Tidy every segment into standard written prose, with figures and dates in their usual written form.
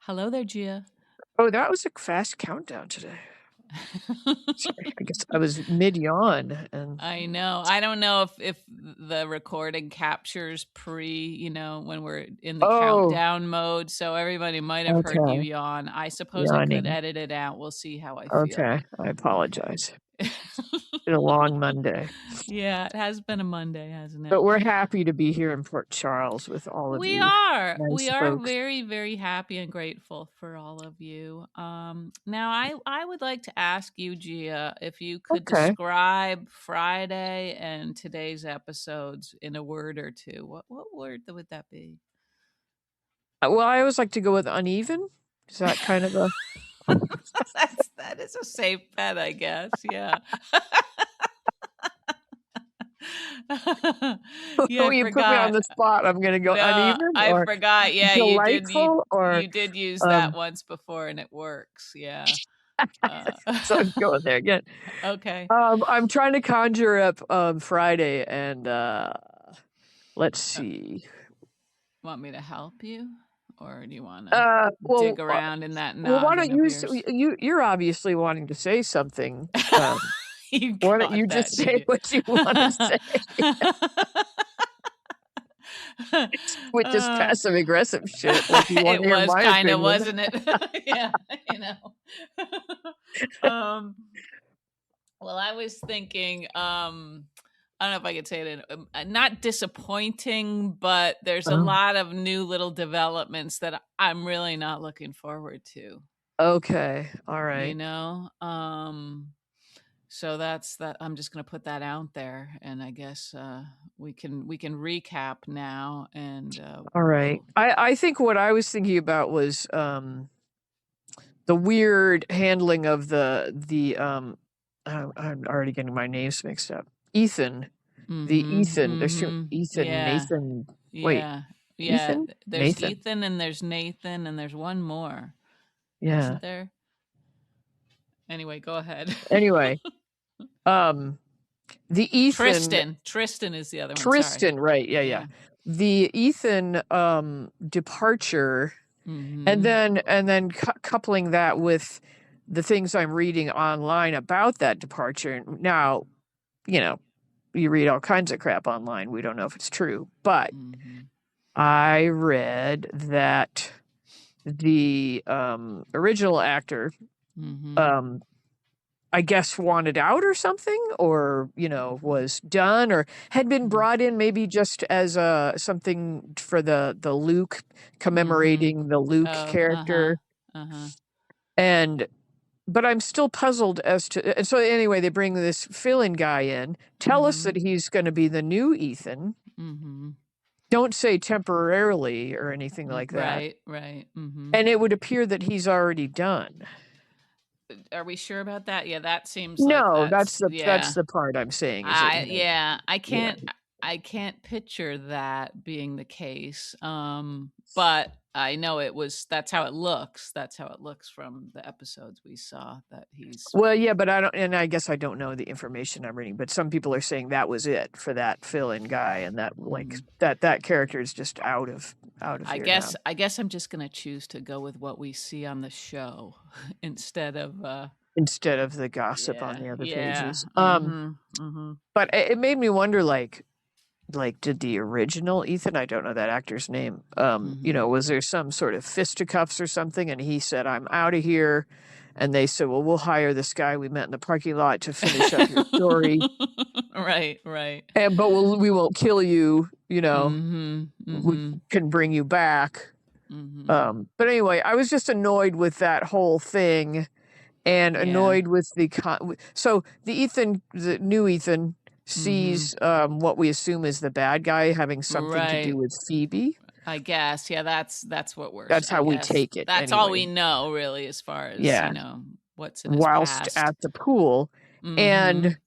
Hello there, Gia. Oh, that was a fast countdown today. Sorry, I guess I was mid-yawn and I know. I don't know if the recording captures when we're in the oh, countdown mode, so everybody might have heard you okay. yawn. I suppose I could Yawning. edit it out. We'll see how I feel. Okay, I apologize. It's been a long Monday. Yeah, it has been a Monday, hasn't it? But we're happy to be here in Port Charles with all of We you are. nice We are folks. very, very happy and grateful for all of you. Now I would like to ask you, Gia, if you could Okay. describe Friday and today's episodes in a word or two. What word would that be? Well, I always like to go with uneven. Is that kind of a That is a safe bet, I guess. Yeah. Yeah, Oh, I you put me on forgot. the spot. I'm gonna go No, uneven I or forgot. Yeah, you did. You delightful or you did use that um once before, and it works. Yeah. Uh, so I'm going there again. okay. I'm trying to conjure up Friday and let's Uh, see. Want me to help you, or do you want to dig Well, around in that why don't noggin of you yours? you're obviously wanting to say something. You Why don't got you that, just did say you? what you want to say with this uh, passive aggressive shit like you want it to hear was my kind of, opinion? wasn't it? Yeah, you know. um, well, I was thinking. I don't know if I could say it not disappointing, but there's a Oh, lot of new little developments that I'm really not looking forward to. okay. All You right. know, so that's that. I'm just gonna put that out there, and I guess we can recap now, and All right. we'll. I think what I was thinking about was the weird handling of I'm already getting my names mixed up. Ethan. The Mm-hmm. Ethan. There's two Mm-hmm. Ethan, Yeah. Nathan. Wait, Yeah. Yeah. Ethan? There's Nathan. Ethan, and there's Nathan, and there's one more, Yeah. isn't there? Anyway, go ahead. Anyway, um the Ethan Tristan is the other one. Sorry. Tristan, right. Yeah, yeah. Yeah. The Ethan departure Mm-hmm. and then coupling that with the things I'm reading online about that departure. Now, you know, you read all kinds of crap online. We don't know if it's true, but Mm-hmm. I read that the original actor, Mm-hmm. um, I guess, wanted out or something, or was done, or had been brought in maybe just as something for the Luke, Mm-hmm. commemorating the Luke Oh, uh-huh. character, Uh-huh. and but I'm still puzzled as to. And so anyway, they bring this fill-in guy in, tell us Mm-hmm. that he's going to be the new Ethan. Mm-hmm. Don't say temporarily or anything like that. Right, right. Mm-hmm. And it would appear that he's already done. Are we sure about that? Yeah, that seems like No, that's that's yeah. the part I'm saying is that Yeah, yeah. I can't picture that being the case. But I know that's how it looks. That's how it looks from the episodes we saw that he's. Well, yeah, but I guess I don't know the information I'm reading, but some people are saying that was it for that fill-in guy, and that Mm. that character is just out of here now. I guess I'm just gonna choose to go with what we see on the show instead of Instead of the gossip on yeah, the other yeah. pages. Mm-hmm. Mm-hmm. But it made me wonder, like did the original Ethan, I don't know that actor's name, Mm-hmm. was there some sort of fisticuffs or something, and he said, I'm out of here, and they said, well, we'll hire this guy we met in the parking lot to finish up your story, Right, right. but we won't kill you, Mm-hmm. we Mm-hmm. can bring you back. Mm-hmm. But anyway, I was just annoyed with that whole thing, and Yeah. annoyed with so the new Ethan Mm-hmm. sees what we assume is the bad guy having something to do Right. with Phoebe. I guess. Yeah, that's what we're That's I how we guess. take it That's all we anyway. know really as far as, Yeah, what's in his whilst past. at the pool, Mm-hmm. and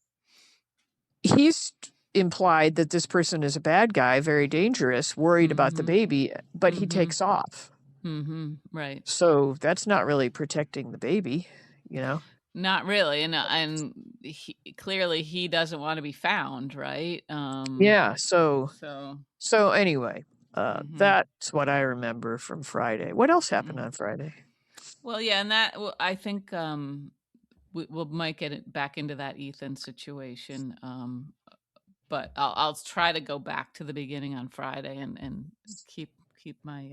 he's implied that this person is a bad guy, very dangerous, worried about the Mm-hmm. baby, but he Mm-hmm. takes off. Mm-hmm. Right. So that's not really protecting the baby, you know? Not really. And clearly he doesn't want to be found, right? Yeah, So so anyway, That's what I remember from Friday. What else happened on Friday? Well, yeah, and that I think we might get it back into that Ethan situation. But I'll try to go back to the beginning on Friday and keep my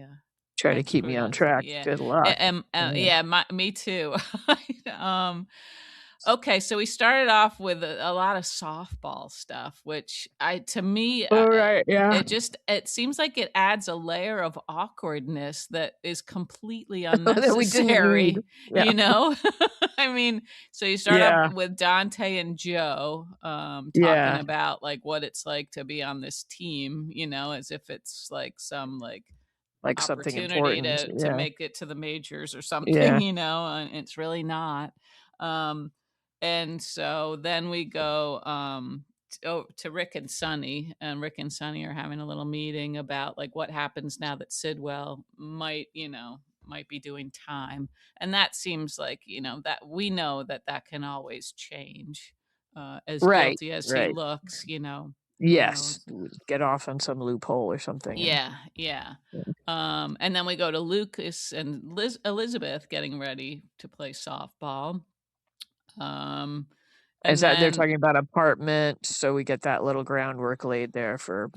Try to head keep me screwed on on. track. Yeah, Good luck. yeah, me too. Okay, so we started off with a lot of softball stuff, which to me, All right. Yeah. it seems like it adds a layer of awkwardness that is completely That we didn't need. unnecessary. Yeah. I mean, so you start off Yeah. with Dante and Joe talking Yeah. about like what it's like to be on this team, as if it's like some Like something opportunity important. to Yeah. make it to the majors or something, Yeah. and it's really not. Um, and so then we go to Rick and Sonny, and Rick and Sonny are having a little meeting about like what happens now that Sidwell might be doing time, and that seems like that we know that can always change. As Right. guilty as he Right. looks, who Yes. knows? Get off on some loophole or something. Yeah, yeah. And then we go to Lucas and Elizabeth getting ready to play softball. Um, Is and that they're then, talking about apartments, so we get that little groundwork laid there for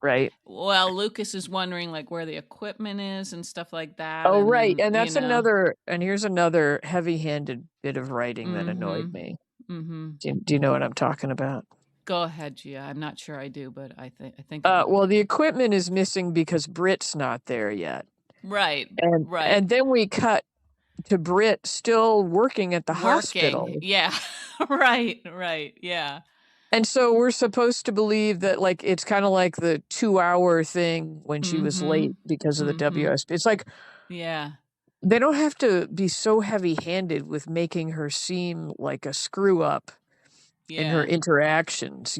right? well, Lucas is wondering like where the equipment is and stuff like that. Oh, And right. then, And that's another and here's another heavy-handed bit of writing that annoyed mm-hmm, me. mm-hmm. Do you know what I'm talking about? Go ahead, Gia. I'm not sure I do, but I think I do. Well, the equipment is missing because Britt's not there yet. Right, right. And then we cut to Britt still working at the Working. hospital. Yeah. Right. Yeah. And so we're supposed to believe that like it's kind of like the 2-hour thing when she was Mm-hmm. late because of the Mm-hmm. WSP. It's like Yeah. they don't have to be so heavy-handed with making her seem like a screw up in her Yeah. interactions,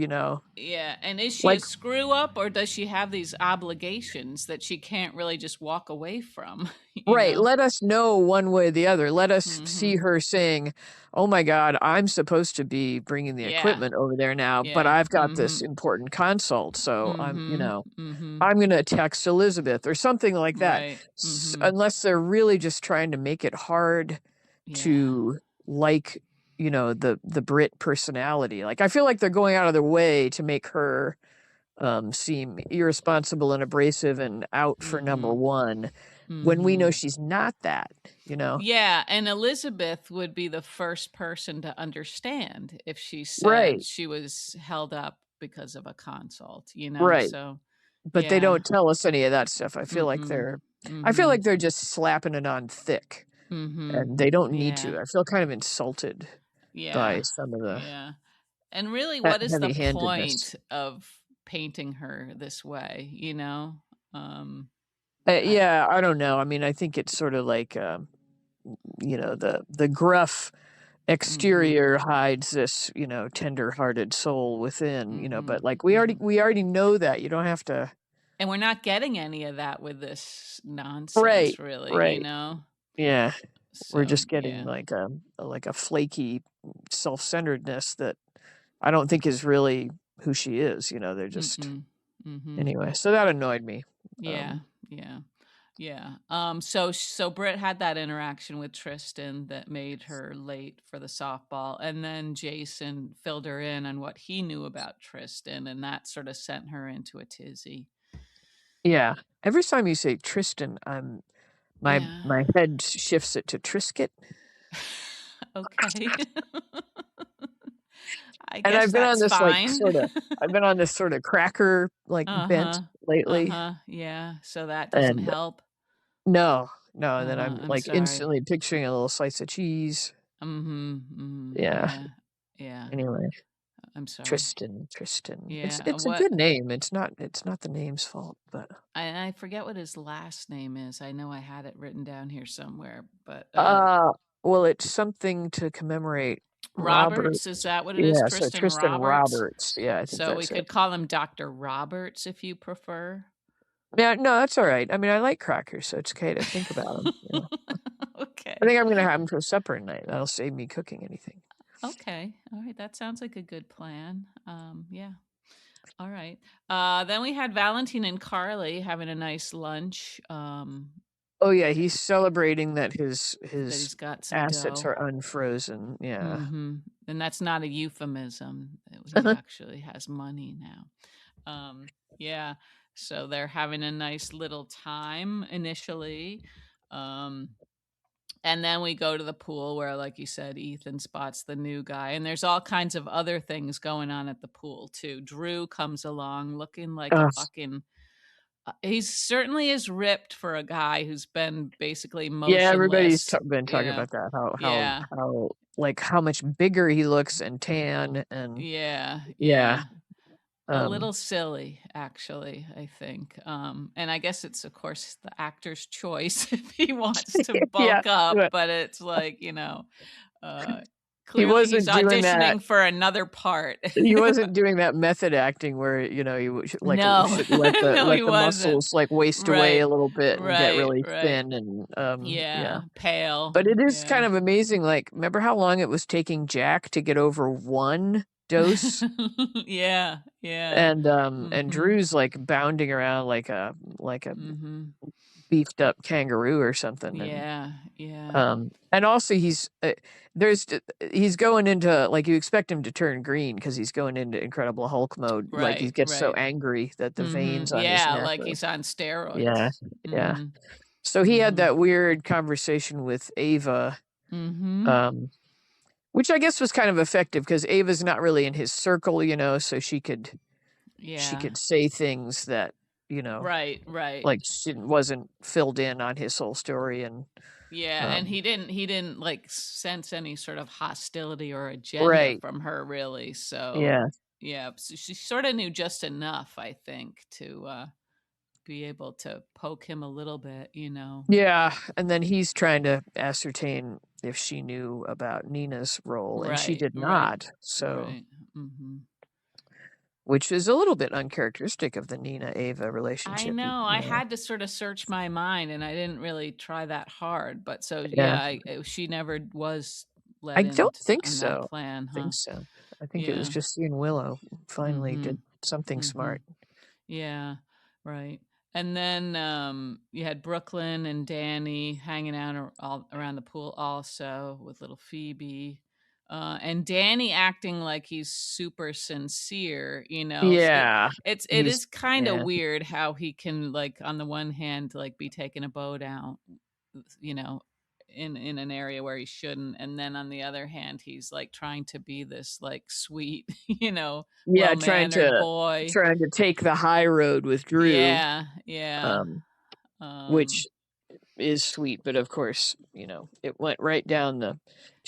Yeah, and is she a Like screw up or does she have these obligations that she can't really just walk away from, right, let us know one way or the other. Let us see Mhm. her saying, "Oh my god, I'm supposed to be bringing the Yeah. equipment over there now, but Yeah. I've got this Mhm. important consult, so Mhm. Mhm. I'm gonna text Elizabeth," or something like that. Right. Mhm. Unless they're really just trying to make it hard Yeah. to like, the Brit personality. Like, I feel like they're going out of their way to make her seem irresponsible and abrasive and out for number Mhm. one when we know Mhm. she's not that. Yeah, and Elizabeth would be the first person to understand if she said Right, she was held up because of a consult. right. So, But they yeah. don't tell us any of that stuff. Mm-mm. I feel Mhm. like they're just slapping it on thick, Mhm. and they don't need Yeah. to. I feel kind of insulted by Yeah. some of the Yeah. And really, what is the heavy-handedness. point of painting her this way, Um, I Yeah, I don't know. I mean, I think it's sort of like, the gruff mhm. exterior hides this, tender-hearted soul within, but Mhm. like Mhm. we already know that. You don't have to. And we're not getting any of that with this nonsense, Right, really. right. Yeah, we're So, just getting yeah. like a flaky self-centeredness that I don't think is really who she is. They're just Mm-mm. Mhm. anyway. So that annoyed me. Yeah. Yeah. Yeah. So Britt had that interaction with Tristan that made her late for the softball, and then Jason filled her in on what he knew about Tristan, and that sort of sent her into a tizzy. Yeah. Every time you say Tristan, Yeah. my head shifts it to Trisket. Okay. I And guess that's fine. I've been on this sort of cracker like bent Uh-huh. lately. Uh-huh. Yeah. So that doesn't And help. no, no, and then Uh-huh. I'm I'm like sorry. instantly picturing a little slice of cheese. Mhm. Mhm. Yeah. Yeah. Yeah. Anyway, I'm sorry. Tristan. Yeah. It's a What good name. It's not the name's fault, but I forget what his last name is. I know I had it written down here somewhere, but uh well, it's something to commemorate Robert. Roberts, is that what it is? Yeah, so Tristan Tristan Roberts. Roberts. Yeah, I think So we that's it. could call him Dr. Roberts if you prefer. Yeah, no, that's all right. I mean, I like crackers, so it's okay to think about them. Yeah. I Okay. think I'm gonna have them for supper tonight. That'll save me cooking anything. Okay. All right. That sounds like a good plan. Yeah. All right. Then we had Valentine and Carly having a nice lunch. Oh yeah, he's celebrating that That his he's got some assets dough. are unfrozen. Yeah. And that's not a euphemism. He actually has money now. Yeah. So they're having a nice little time initially. Um, and then we go to the pool where, like you said, Ethan spots the new guy. And there's all kinds of other things going on at the pool, too. Drew comes along looking like a Uh, fucking. He certainly is ripped for a guy who's been basically yeah, everybody's motionless, been you talking know? about that. Yeah. How like how much bigger he looks and tan and Yeah. yeah. Yeah. A Um little silly, actually, I think. And I guess it's, of course, the actor's choice if he wants to yeah. bulk up, But but it's like, uh, he clearly he's wasn't doing that. auditioning for another part. He wasn't doing that method acting where No, should let no, he the wasn't. muscles like waste away Right, a little bit and get right, really right. thin and yeah. Yeah, pale. But it is kind Yeah. of amazing. Like, remember how long it was taking Jack to get over one dose? Yeah, yeah. And Mm-hmm. Drew's like bounding around like a Mm-hmm. beefed up kangaroo or something. Yeah, yeah. And also he's going into like you expect him to turn green because he's going into Incredible Hulk mode. Like he Right, gets so right. angry that the veins on his Yeah, neck like are he's on yeah, steroids. yeah. Mm-hmm. So he had Mm-hmm. that weird conversation with Ava, Mm-hmm. um, which I guess was kind of effective because Ava's not really in his circle, so she Yeah. could say things that Right, right. like she wasn't filled in on his whole story and Yeah, and um, he didn't like sense any sort of hostility or agenda right, from her really. So, yeah, yeah, so she sort of knew just enough, I think, to be able to poke him a little bit. yeah. And then he's trying to ascertain if she knew about Nina's role, and she Right, did right, not. So, right. Mm-hmm. which is a little bit uncharacteristic of the Nina Ava I relationship. know. I had to sort of search my mind, and I didn't really try that hard. But so Yeah, yeah, she never was I let don't in think on that so. plan, I huh? think so. I think it was Yeah. just seeing Willow finally Mm-hmm. did something Mm-hmm. smart. Yeah. Right. And then you had Brooklyn and Danny hanging out all around the pool, also with little Phoebe. And Danny acting like he's super sincere, Yeah, it he's is kind of yeah, weird how he can, like, on the one hand, like, be taking a boat out, you know in an area where he shouldn't, and then on the other hand he's like trying to be this like sweet, yeah, well mannered boy. trying to take the high road with Drew, Yeah, yeah. um, which um is sweet, but of course, it went right down the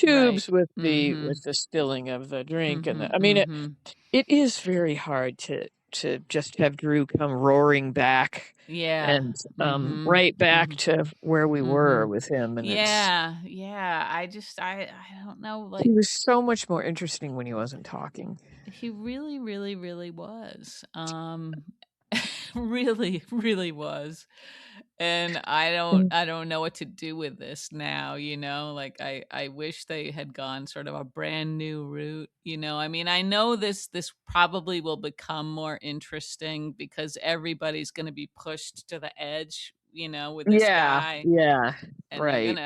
right. tubes with Mhm. the spilling of the drink and Mhm. I mean Mhm. it is very hard to just have Drew come roaring back Yeah. and Mhm. right back Mhm. to where we were Mhm. with him and Yeah, yeah. I don't know, he like, was so much more interesting when he wasn't talking. he really, really, really was. Really, really was. And Mm. I don't know what to do with this now. Like, I wish they had gone sort of a brand new route. I mean, I know this probably will become more interesting because everybody's going to be pushed to the edge, with this Yeah, guy, yeah, and right.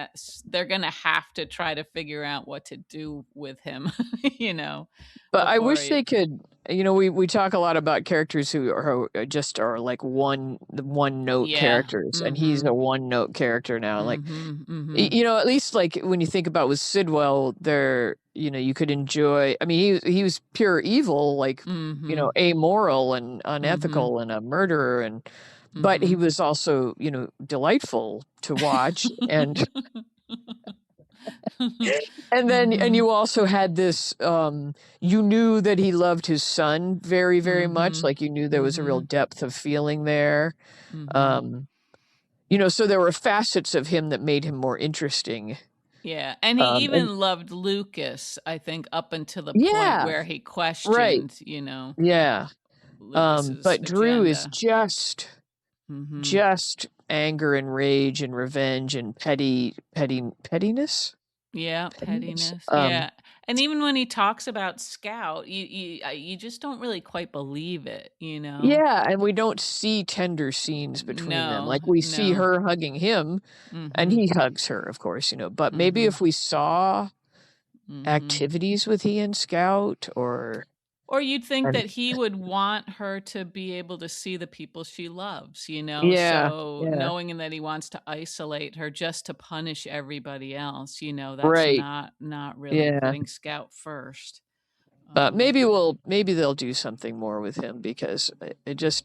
they're going to have to try to figure out what to do with him, you know, But I before wish he. they could. We talk a lot about characters who just are like one note Yeah. characters, and he's a Mhm. one note character now. Like Mhm. Mhm. at least like when you think about with Sidwell, there you could enjoy. I mean, he was pure evil, like Mhm. amoral and Mhm. unethical and a murderer, and but he Mhm. was also delightful to watch and. And then Mhm. you also had this you knew that he loved his son very, very much. Mhm. Like you knew there was a real Mhm. depth of feeling there. Mhm. Um, so there were facets of him that made him more interesting. Yeah, and he And even loved Lucas, I think, up until the point yeah, where he right. questioned, Yeah. Lucas's But Drew is agenda. just anger and rage and revenge and pettiness. Yeah, Pettiness. pettiness. Yeah, and even when he talks about Scout, you just don't really quite believe it, you know? Yeah, and we don't see tender scenes between them. No, Like, we see no. her hugging him, and Mhm, he hugs her, of course, but maybe mhm, if we saw mhm. activities with he and Scout Or you'd think and that he would want her to be able to see the people she loves, you know? yeah, So, yeah, knowing that he wants to isolate her just to punish everybody else, that's right, not really yeah. putting Scout first. Um Maybe they'll do something more with him because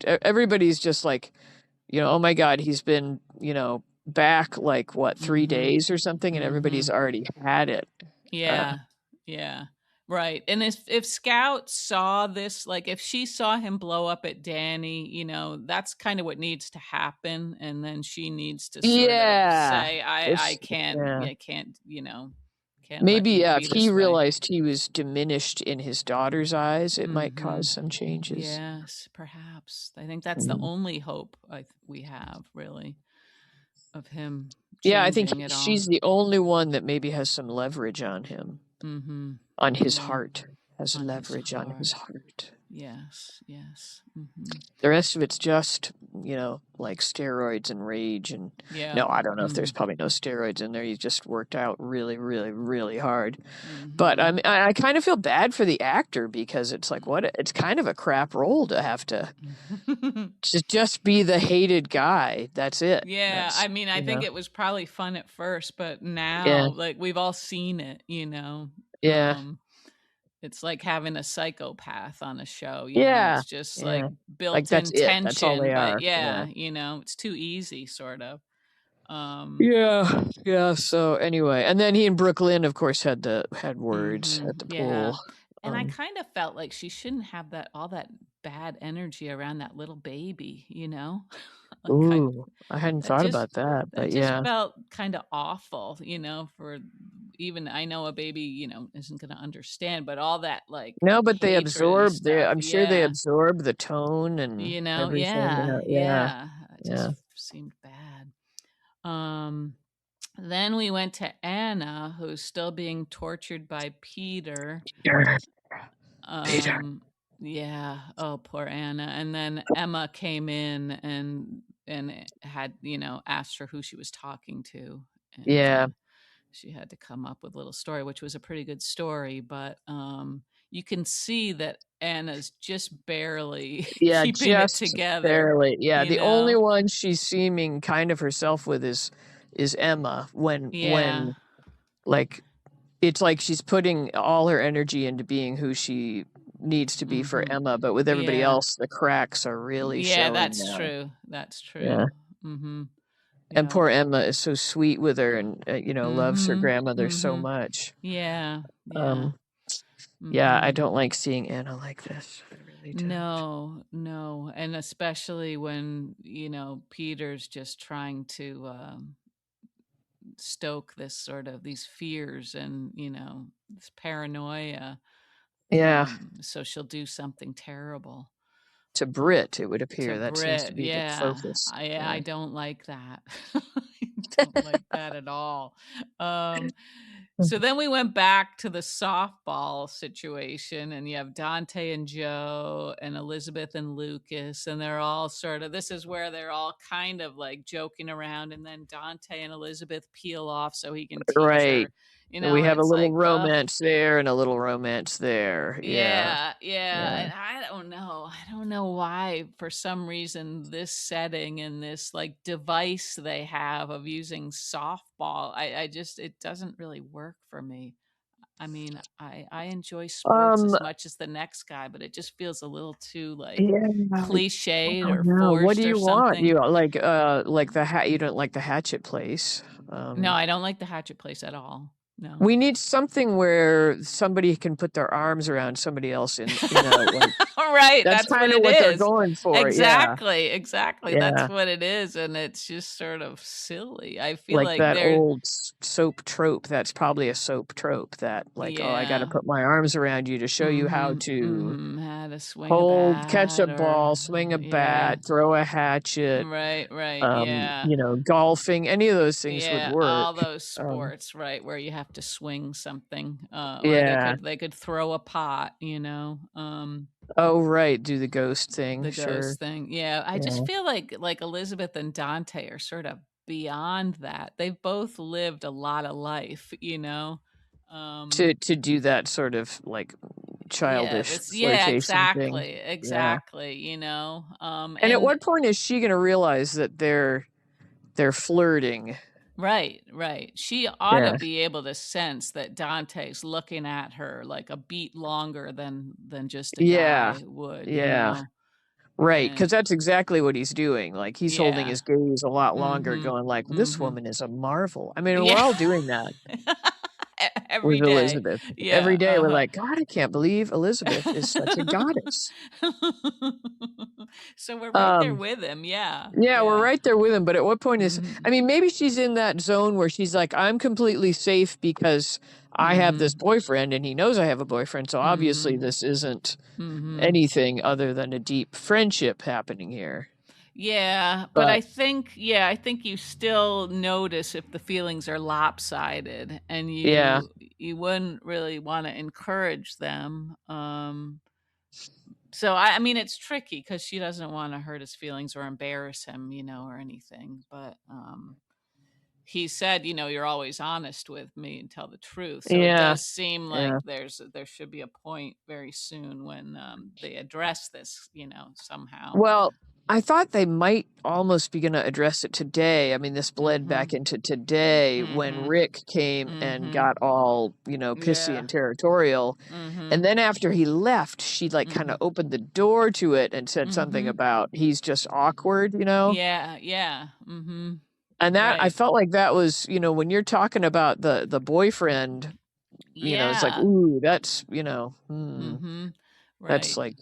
everybody's just like, oh my God, he's been, back like what, 3 Mhm, days or something, and everybody's mhm. already had it. Uh, Yeah, yeah, right. And if Scout saw this, like if she saw him blow up at Danny, that's kind of what needs to happen. And then she needs to sort of yeah, say, I it's can't, yeah. yeah, can't, can't let Maybe you yeah, if be he this way. realized he was diminished in his daughter's eyes, it might Mm-hmm. cause some changes. Yes, perhaps. I think that's the Mm. only hope we have, really, of him Yeah, I think changing it all. she's the only one that maybe has some leverage on him, Mm-hmm. on his Yeah, heart, has on his leverage on his heart. heart. Yes, yes. Mm-hmm. The rest of it's just, like steroids and rage and Yeah. no, I don't know if there's Mhm. probably no steroids in there. He just worked out really, really, really hard. But Mhm. I kind of feel bad for the actor because it's like it's kind of a crap role to have to just be the hated guy. That's it. Yeah, That's I mean, I think it was probably fun at first, but yeah, now, like, we've all seen it, you know? yeah, Um, it's like having a psychopath on a show, yeah, it's just like yeah. Like that's built-in it. That's all tension, they but are. Yeah. yeah, it's too easy, sort of. Um, Yeah, yeah. So anyway, and then he and Brooklyn, of course, had words mhm, at the yeah. pool. And I kind of felt like she shouldn't have all that bad energy around that little baby, you know? Like, Ooh, I hadn't That thought just about that, that but just yeah. felt kinda awful, for even I know a baby, isn't gonna understand, but all that, like, No, but they hatred absorb stuff, I'm sure they yeah. absorb the tone and everything. Yeah, Yeah, yeah, yeah, it yeah. just seemed bad. Um, then we went to Anna, who's still being tortured by Peter. Peter, Peter. Um, yeah. Oh, poor Anna. And then Emma came in and had, asked her who she was talking to. And Yeah, she had to come up with a little story, which was a pretty good story, but you can see that Anna's just barely yeah, keeping it just together, barely. Yeah, you the only know? one she's seeming kind of herself with is Emma Yeah. when like it's like she's putting all her energy into being who she needs to be for Mhm. Emma, but with everybody Yeah. else, the cracks are really Yeah, showing that's now. true. That's Yeah. true. Mhm. And Yeah. poor Emma is so sweet with her and, loves her Mhm. grandmother so Mhm. much. Yeah. Yeah. Um, yeah, I Mhm. don't like seeing Anna like this. I really don't. No, no. And especially when, Peter's just trying to stoke this sort of these fears and, this paranoia. Yeah, So she'll do something terrible. to Uh, Britt, it would to appear that seems to Brit, be the yeah. focus. I Yeah. don't like that. I don't like that at all. Um, so then we went back to the softball situation, and you have Dante and Joe and Elizabeth and Lucas, and they're all this is where they're all kind of like joking around, and then Dante and Elizabeth peel off so he can teach Right. her, We and have a it's little like, ugh. romance there and a little romance there. Yeah. Yeah, yeah, Yeah. and I don't know. I don't know why for some reason this setting and this like device they have of using softball, I just it doesn't really work for me. I mean, I enjoy sports Um, as much as the next guy, but it just feels a little too like yeah, I cliched don't or know. What do forced or you want? something. Like the you don't like the hatchet place. No, I don't like the hatchet place at all. No. We need something where somebody can put their arms around somebody else like Right, that's that's what kind of it what they're is. going for. Yeah. Exactly, exactly, that's Yeah. what it is, and it's just sort of silly. I feel Like like that they're old soap trope. That's probably a soap trope that like, oh, I got to yeah. put my arms around you to show you how Mhm, to mhm, how to swing a catch a bat or ball, swing a yeah. bat, throw a hatchet, Right, right, yeah. golfing, any of those things would Yeah, work. all those Um, sports, right, where you have to swing something, or Yeah. they could throw a pot, Oh, right. Do the ghost thing. the Sure. ghost thing. Yeah, I just Yeah. feel like Elizabeth and Dante are sort of beyond that. They've both lived a lot of life, To do that sort of like Yeah, childish this yeah, flirtation thing. exactly, Yeah. exactly, And at and what point is she going to realize that they're flirting? right, right. She ought to Yeah. be able to sense that Dante's looking at her like a beat longer than just a Yeah. guy would, Yeah. Right, because and that's exactly what he's doing. Like he's holding yeah. his gaze a lot longer, Mhm. going like, "This Mhm. woman is a marvel." I mean, we're Yeah. all doing that with Every day. Elizabeth. Every Yeah, day we're uh-huh. like, "God, I can't believe Elizabeth is such a goddess." So we're right there Um, with him, yeah, yeah, we're yeah. right there with him, but at what point is I Mhm. mean, maybe she's in that zone where she's like, "I'm completely safe because I have this Mhm. boyfriend and he knows I have a boyfriend, so obviously Mhm. this isn't Mhm. anything other than a deep friendship happening here." Yeah, but But I think you still notice if the feelings are lopsided, and yeah, you wouldn't really wanna encourage them, so I mean, it's tricky because she doesn't wanna hurt his feelings or embarrass him, or anything, but, he said, "You're always honest with me and tell the truth." So it yeah, does seem yeah. like there should be a point very soon when, they address this, somehow. Well, I thought they might almost be gonna address it today. I mean, this bled back Mhm. into today when Mhm. Rick came and Mhm. got all, pissy Yeah. and territorial. And Mhm. then after he left, she like kind of Mhm. opened the door to it and said something Mhm. about he's just awkward. Yeah, yeah. Mhm. And that I Right. felt like that was, when you're talking about the boyfriend, it's like, Yeah. ooh, that's, Mhm. that's Right. like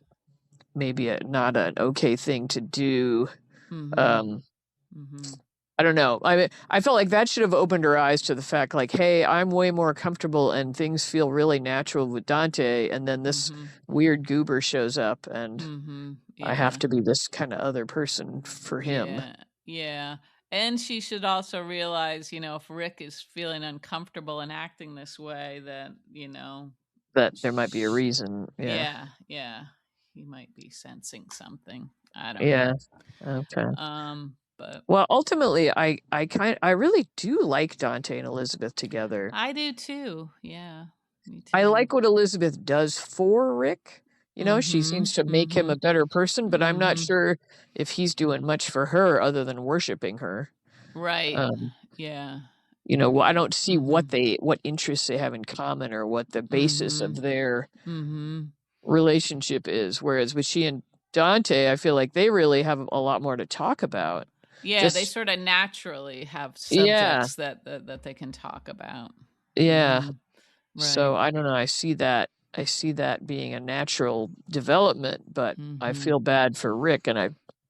maybe not an okay thing to do. Mhm. Um, Mhm. I don't know. I mean, I felt like that should have opened her eyes to the fact, like, hey, I'm way more comfortable and things feel really natural with Dante, and then this Mhm. weird goober shows up, and Mhm. I have Yeah. to be this kind of other person for him. Yeah. Yeah. And she should also realize, if Rick is feeling uncomfortable and acting this way, that, That there might be a sh reason. Yeah. yeah, yeah. He might be sensing something. I don't Yeah. know. Okay. But Well, ultimately, I really do like Dante and Elizabeth together. I do too. Yeah. Me I too. like what Elizabeth does for Rick. She seems Mhm. to make him a Mhm. better person, but I'm not Mhm. sure if he's doing much for her other than worshiping her. Right. Um, Yeah. I Yeah. don't see Mhm. what interests they have in common or what the basis of Mhm. their Mhm. relationship is. Whereas with she and Dante, I feel like they really have a lot more to talk about. Yeah, they Just sort of naturally have yeah, subjects that they can talk about. yeah. Mhm. Right. So I don't know. I see that being a natural development, but I Mhm. feel bad for Rick, and I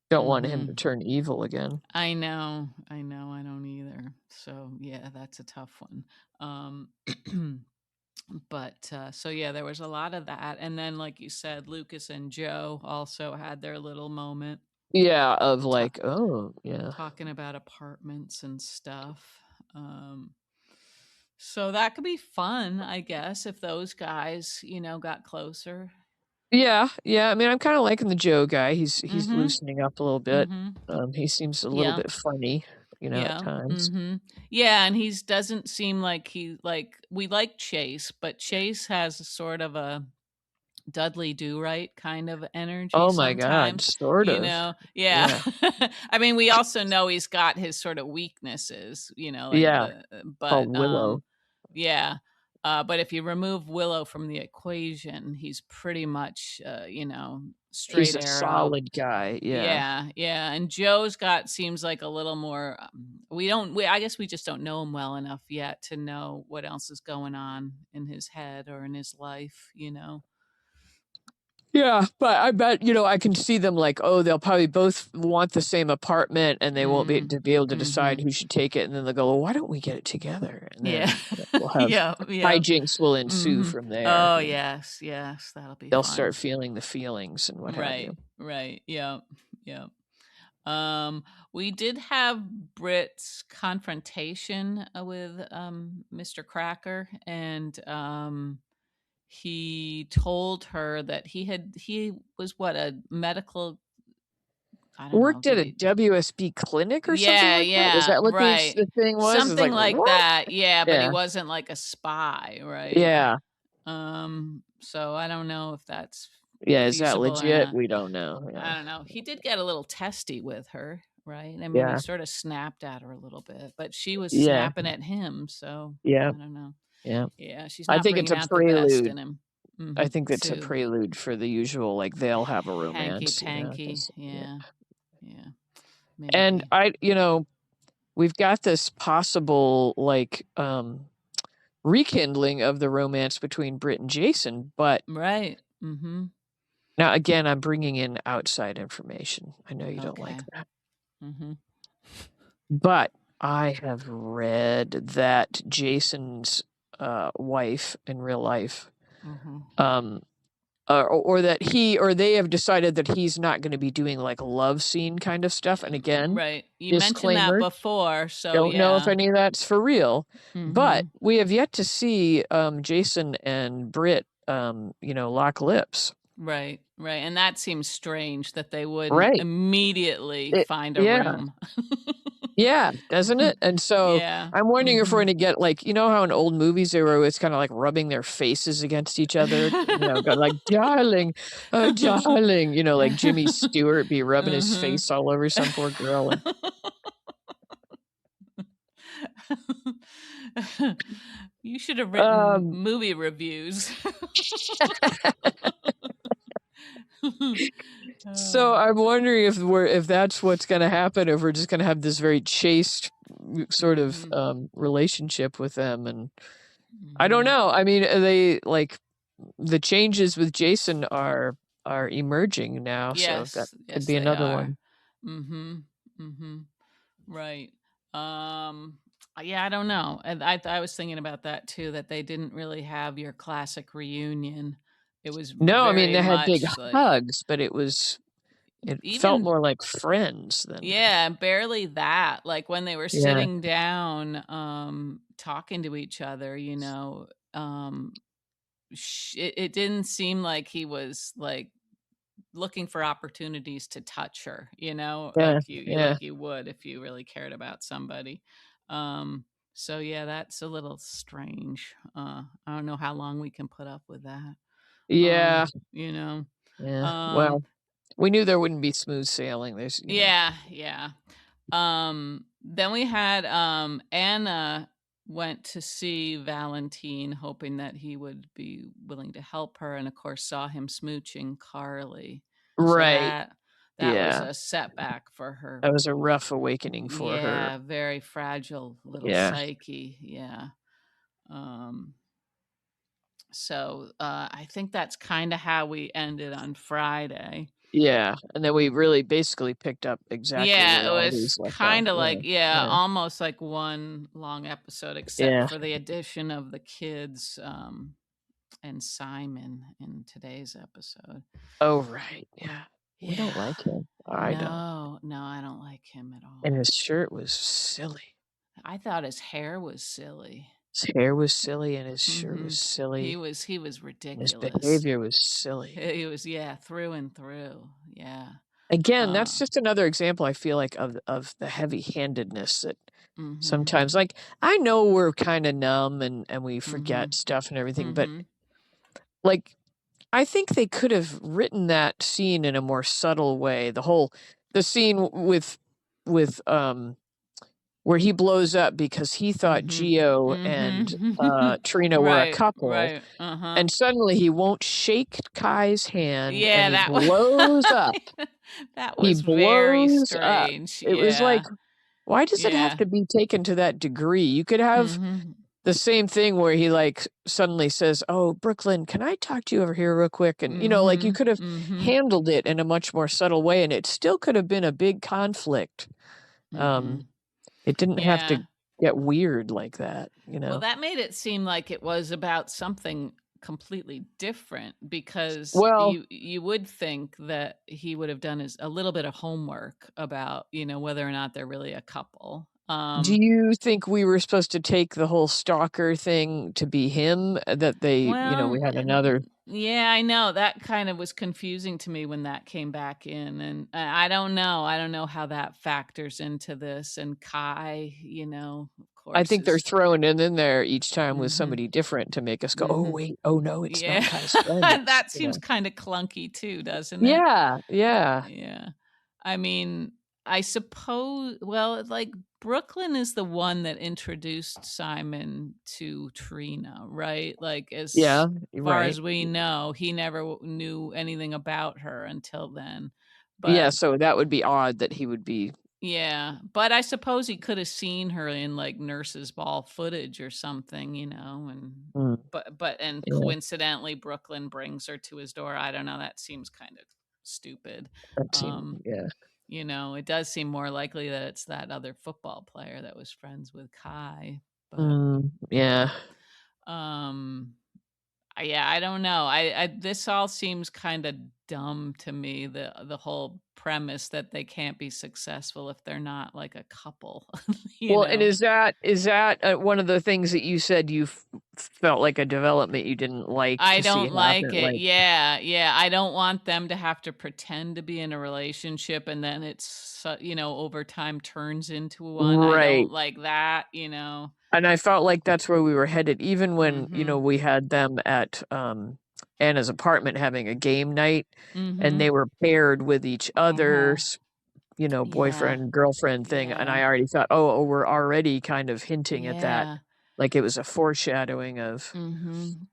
don't want him to Mhm. turn evil again. I know. I know. I don't either. So, yeah, that's a tough one. Um but so yeah, there was a lot of that, and then like you said, Lucas and Joe also had their little moment Yeah, of ta- like, oh, yeah. talking about apartments and stuff. Um so that could be fun, I guess, if those guys, got closer. Yeah, yeah. I mean, I'm kind of liking the Joe guy. He's Mhm. loosening up a little bit. Mhm. He seems a little Yeah. bit funny, at Yeah. times. Mhm. Yeah, and he's doesn't seem like we like Chase, but Chase has a sort of a Dudley Do Right kind of energy Oh my God, sometimes, sort of. Yeah. Yeah, I mean, we also know he's got his sort of weaknesses, like yeah. the Called but, Willow. yeah. But if you remove Willow from the equation, he's pretty much, He's straight a arrow. solid guy. Yeah. Yeah, yeah, and Joe's got seems like a little more, we don't we I guess we just don't know him well enough yet to know what else is going on in his head or in his life. Yeah, but I bet, I can see them like, oh, they'll probably both want the same apartment and they won't Mhm. be able to decide Mhm. who should take it. And then they'll go, well, why don't we get it together? And Yeah. then we'll have Yeah, yeah. hijinks will ensue Mhm. from there. Oh, You know, yes, yes, that'll be they'll start fun. feeling the feelings and what have Right, you. right. Yeah, yeah. We did have Britt's confrontation with Mr. Cracker, and he told her that he was what, a medical, I don't know, Worked at did a he? WSB clinic or something Yeah, like that? Is yeah, that what right. the thing was? It's Something like, like what? that. Yeah, but he Yeah. wasn't like a spy, right? Yeah. So I don't know if that's Yeah. Is that feasible or legit? not. We don't know. Yeah. I don't know. He did get a little testy with her, right? I mean, he Yeah. sort of snapped at her a little bit, but she was Yeah. snapping at him, so Yeah. I don't know. Yeah. Yeah, she's I not think it's bringing a out the best prelude. in him. I think it's a Too prelude for the usual, like they'll have a hanky romance, panky. 'cause, yeah. Yeah, yeah, And maybe. we've got this possible like rekindling of the romance between Britt and Jason, but Right. Mm-hmm. now again, I'm bringing in outside information. I know you don't like Okay. that. Mm-hmm. But I have read that Jason's wife in real life, Mm-hmm. or that he or they have decided that he's not going to be doing like love scene kind of stuff. And again, Right. You mentioned that disclaimer, before, so don't know if yeah. any of that's for real. Mm-hmm. But we have yet to see Jason and Britt, lock lips. Right, right. And that seems strange that they wouldn't Right. immediately find a Yeah. room. Yeah, doesn't it? And so Yeah. I'm wondering if we're Mm-hmm. gonna get like, you know how in old movies they were always kind of like rubbing their faces against each other, go like, darling, oh darling, like Jimmy Stewart be rubbing his Mm-hmm. face all over some poor girl. And You should have written um movie reviews. so I'm wondering if that's what's gonna happen, if we're just gonna have this very chaste sort of Mhm, relationship with them. And I don't mhm. know. I mean, they like the changes with Jason are emerging now, so that Yes, could yes, be they another are. one. Mhm, mhm. Right. Um, yeah, I don't know. And I was thinking about that too, that they didn't really have your classic reunion. It was No, I mean very they had big much like hugs, but it felt even more like friends than. yeah, barely that. Like when they were Yeah, sitting down, talking to each other, it didn't seem like he was like looking for opportunities to touch her, yeah, like you yeah, like you would if you really cared about somebody. Um, so yeah, that's a little strange. I don't know how long we can put up with that. yeah, You know. yeah. Um, Well, we knew there wouldn't be smooth sailing. There's, yeah, yeah. Then we had Anna went to see Valentine hoping that he would be willing to help her, and of course saw him smooching Carly. So right. that was Yeah, a setback for her. that was a rough awakening for her. Yeah, very fragile little Yeah, psyche. Yeah. Um so I think that's kind of how we ended on Friday. yeah. And then we really basically picked up exactly Yeah, where it all was these left off. kind of Yeah, like, yeah, yeah, almost like one long episode, except yeah. for the addition of the kids and Simon in today's episode. Oh, right. Yeah, we don't Yeah. like him. I don't. No, no, I don't like him at And all. his shirt was silly. I thought his hair was silly. His hair was silly, and his shirt Hmm. was He silly, was he was and his ridiculous. behavior was silly. He was, yeah, through and through. Yeah. Again, Uh that's just another example, I feel like, of the heavy-handedness that mhm. sometimes like, I know we're kinda numb and we forget Mhm. stuff and everything, but, Mhm. like, I think they could have written that scene in a more subtle way. The scene with where he blows up because he thought Mhm. Gio and, Mhm. Trina were a Right, couple, right. Uh-huh. and suddenly he won't shake Kai's hand, and Yeah, he that was blows up. that He was very blows up. strange. It was like, Yeah. why does it have Yeah. to be taken to that degree? You could have Mhm. the same thing where he, like, suddenly says, "Oh, Brooklyn, can I talk to you over here real quick?" And, like, you Mhm. could have Mhm. handled it in a much more subtle way, and it still could have been a big conflict. Um, Mhm. it didn't have to Yeah. get weird like that, Well, that made it seem like it was about something completely different, because Well, you would think that he would have done a little bit of homework about, whether or not they're really a couple. do you think we were supposed to take the whole stalker thing to be him? That they, we Well, had another. yeah, I know that kind of was confusing to me when that came back in, and I don't know. I don't know how that factors into this. And Kai, of I course, think they're is. throwing it in there each time with Mhm. somebody different to make us go, "Oh, Mhm. wait. Oh, no, it's Yeah. not Kai's friend. It's," That seems kind of clunky too, doesn't it? Yeah, yeah. Yeah. I mean, I suppose, well, like, Brooklyn is the one that introduced Simon to Trina, right? Like, as Yeah, you're far right. as we know, he never knew anything about her until then. Yeah, But so that would be odd that he would be. yeah, but I suppose he could have seen her in, like, nurse's ball footage or something, and Mm, and yeah, coincidentally, Brooklyn brings her to his door. I don't know, that seems kind of stupid. that seemed, Um, yeah. it does seem more likely that it's that other football player that was friends with Kai, but, Yeah. um yeah, I don't know. I this all seems kind of dumb to me. The whole premise that they can't be successful if they're not like a couple, you Well, and know. is that, one of the things that you said you felt like a development you didn't like I to see don't happen, like it. like. Yeah, yeah. I don't want them to have to pretend to be in a relationship and then over time turns into one. I Right. don't like that. And I felt like that's where we were headed even when, Mhm. we had them at, Anna's apartment having a game night, and Mhm. they were paired with each Uh-huh. other's, Yeah. boyfriend, girlfriend thing, and Yeah. I already thought, "Oh, we're already kind of hinting at that." Yeah. Like it was a foreshadowing of.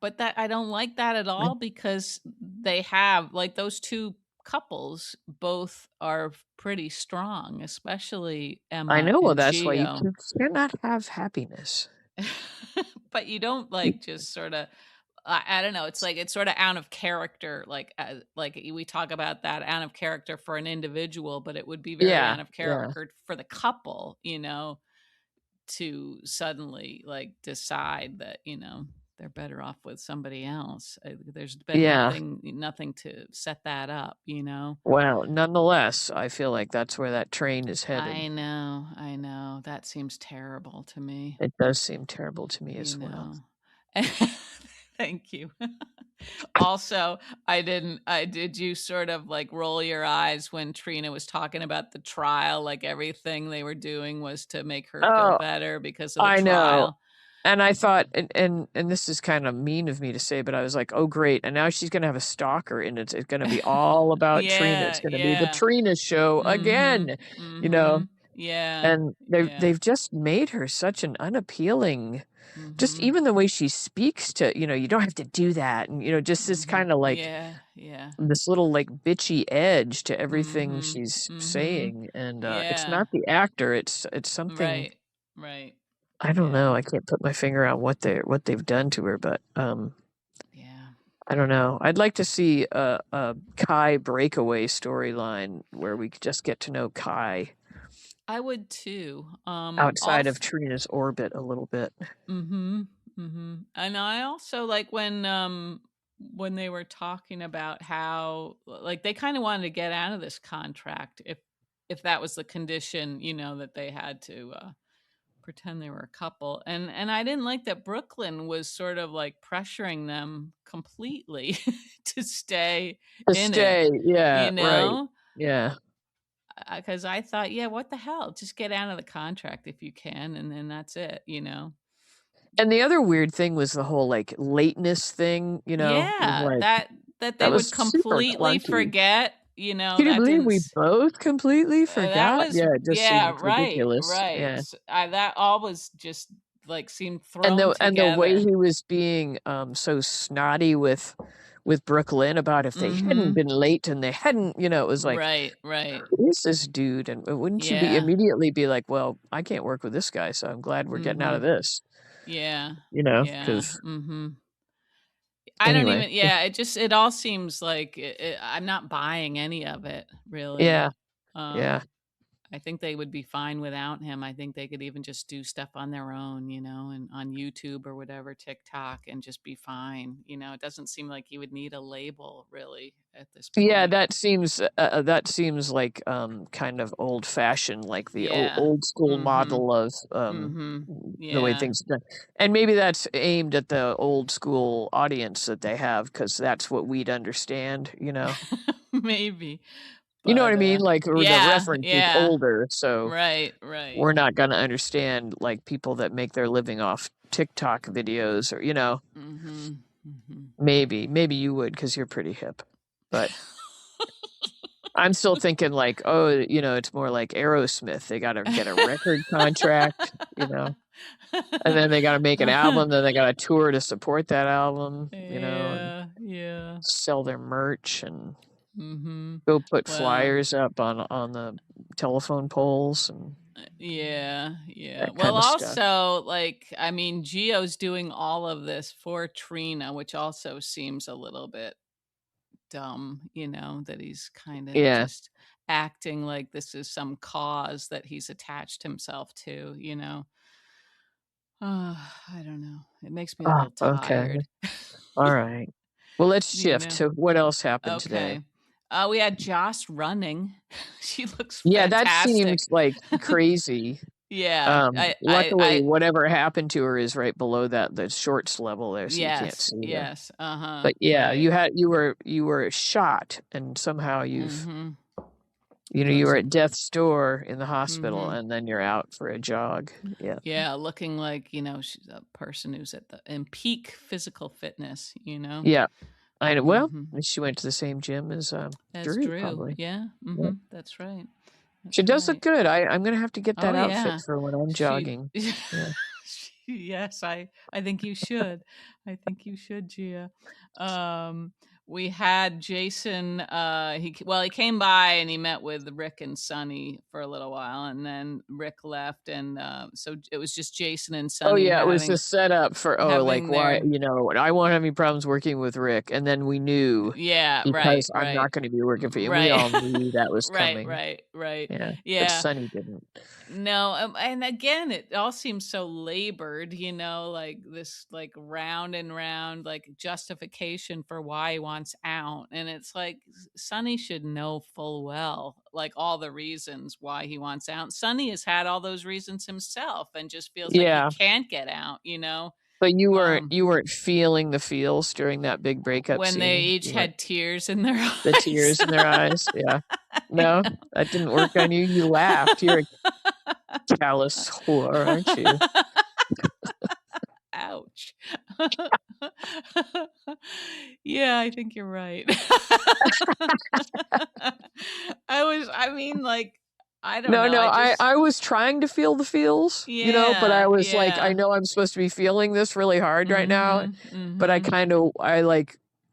But that I don't like that at all, because they have, like, those 2 couples both are pretty strong, especially I Emma know, well, and that's why you Gio. cannot have happiness. But you don't, like, just sorta, I don't know, it's like it's sorta out of character, like we talk about that out of character for an individual, but it would be very Yeah, out of yeah, character for the couple, to suddenly, like, decide that, they're better off with somebody else. There's been yeah. nothing to set that up. Well, nonetheless, I feel like that's where that train is headed. I know. That seems terrible to me, It does seem terrible to me you as well. know. Thank you. Also, I did you sort of, like, roll your eyes when Trina was talking about the trial, like everything they were doing was to make her feel Oh, better because of the I know. trial? And I thought, and this is kind of mean of me to say, but I was like, "Oh, great, and now she's gonna have a stalker, and it's gonna be all about Trina. It's Yeah, gonna be the yeah. Trina show Mhm. again," you know? Mhm. Yeah, And yeah. they've just made her such an unappealing. Just Mhm. even the way she speaks to, "You don't have to do that," and, just this Mhm. kinda, like, Yeah, yeah. this little, like, bitchy edge to everything Mhm. she's Mhm. saying, and, it's Yeah. not the actor, it's something. Right. Right. I don't Yeah. know, I can't put my finger on what they've done to her, but, Yeah. I don't know. I'd like to see a Kai breakaway storyline where we could just get to know Kai I would too. outside of Also. Trina's orbit a little bit. Mhm. Mhm. And I also like when they were talking about how, like, they kind of wanted to get out of this contract if that was the condition, that they had to pretend they were a couple. And I didn't like that Brooklyn was sort of like pressuring them completely to stay To in it, stay, yeah, you right. know? Yeah. Because I thought, yeah, what the hell? Just get out of the contract if you can, and then that's it. And the other weird thing was the whole, like, lateness thing, was Yeah, like that they that would was super completely clunky. forget, Can you that believe didn't we s both completely that forgot? was Yeah, it just yeah, seemed right, ridiculous. right. Yeah. That all was just, like, seemed And thrown the way together. he was being, so snotty with Brooklyn about if they hadn't Mhm. been late and they hadn't, it was like, Right, right. "Who is this dude?" And wouldn't you be Yeah. immediately be like, "Well, I can't work with this guy, so I'm glad we're getting out of Mhm. this," Yeah. Yeah. Because Mhm. I don't anyway. even, yeah, it all seems like I'm not buying any of it, really. Yeah, yeah. Um I think they would be fine without him. I think they could even just do stuff on their own, and on YouTube or whatever, TikTok, and just be fine. It doesn't seem like he would need a label really at this Yeah, point. that seems like kind of old fashioned, like the Yeah. old school Mm-hmm. model of Mm-hmm. the way Yeah. things are done. And maybe that's aimed at the old school audience that they have, because that's what we'd understand, you know. Maybe. You know what I But mean? Like, or the yeah, reference is yeah. older, so Right, right. we're not gonna understand like people that make their living off TikTok videos, or Mm-hmm. Mm-hmm. maybe you would because you're pretty hip, but I'm still thinking like, oh, it's more like Aerosmith. They got to get a record contract, and then they got to make an album. Then they got a tour to support that album, and Yeah, yeah. sell their merch and Mm-hmm. go put Well, flyers up on the telephone poles and yeah, yeah. that Well, kind of stuff. also, like, I mean, Gio's doing all of this for Trina, which also seems a little bit dumb, that he's kind of Yeah. just acting like this is some cause that he's attached himself to. I don't know. It makes me a Oh, little okay. tired. All right. Well, let's you shift know. to what else happened today. Okay. We had Joss running. She looks Yeah, that fantastic. seems like crazy. Yeah. Luckily, whatever happened to her is right below the shorts level there, so you can't Yes, see her. yes. Uh-huh. But yeah, Right. you were shot, and somehow Mm-hmm. you were at death's door in the hospital, Mm-hmm. and then you're out for a jog. Yeah. Yeah, looking like, she's a person who's in peak physical fitness. Yeah. I know. Well, Mm-hmm. she went to the same gym as That's Drew, Drew. probably. Yeah. Yeah. Mm-hmm. That's right. She That's does look right. good. I'm gonna have to get Oh that outfit yeah. for when I'm She jogging. Yeah. Yes, I think you should. I think you should, Gia. Um we had Jason he came by and he met with Rick and Sonny for a little while, and then Rick left, and so it was just Jason and Oh Sonny yeah, it was having the setup for like having why their I won't have any problems working with Rick, and then we knew yeah, right, because I'm right. not going to be working for you. And we Right. all knew that was Right, coming. right, right. Yeah, but Yeah. Sonny didn't. No, and again, it all seems so labored, like this, like round and round, like justification for why he wants out. And it's like Sonny should know full well, like all the reasons why he wants out. Sonny has had all those reasons himself and just feels like he Yeah, can't get out. but you weren't Um, you weren't feeling the feels during that big breakup when they scene. each You weren't had tears in their the eyes. tears in their eyes. Yeah, I no, know. that didn't work on you. You laughed. You're a callous whore, aren't you? Ouch. Yeah, I think you're right. I mean, like, I don't No, know. no, I I just, I was trying to feel the feels, but I yeah, was like, I yeah. know I'm supposed to be feeling this really hard right now, Mm-hmm. but Mm-hmm.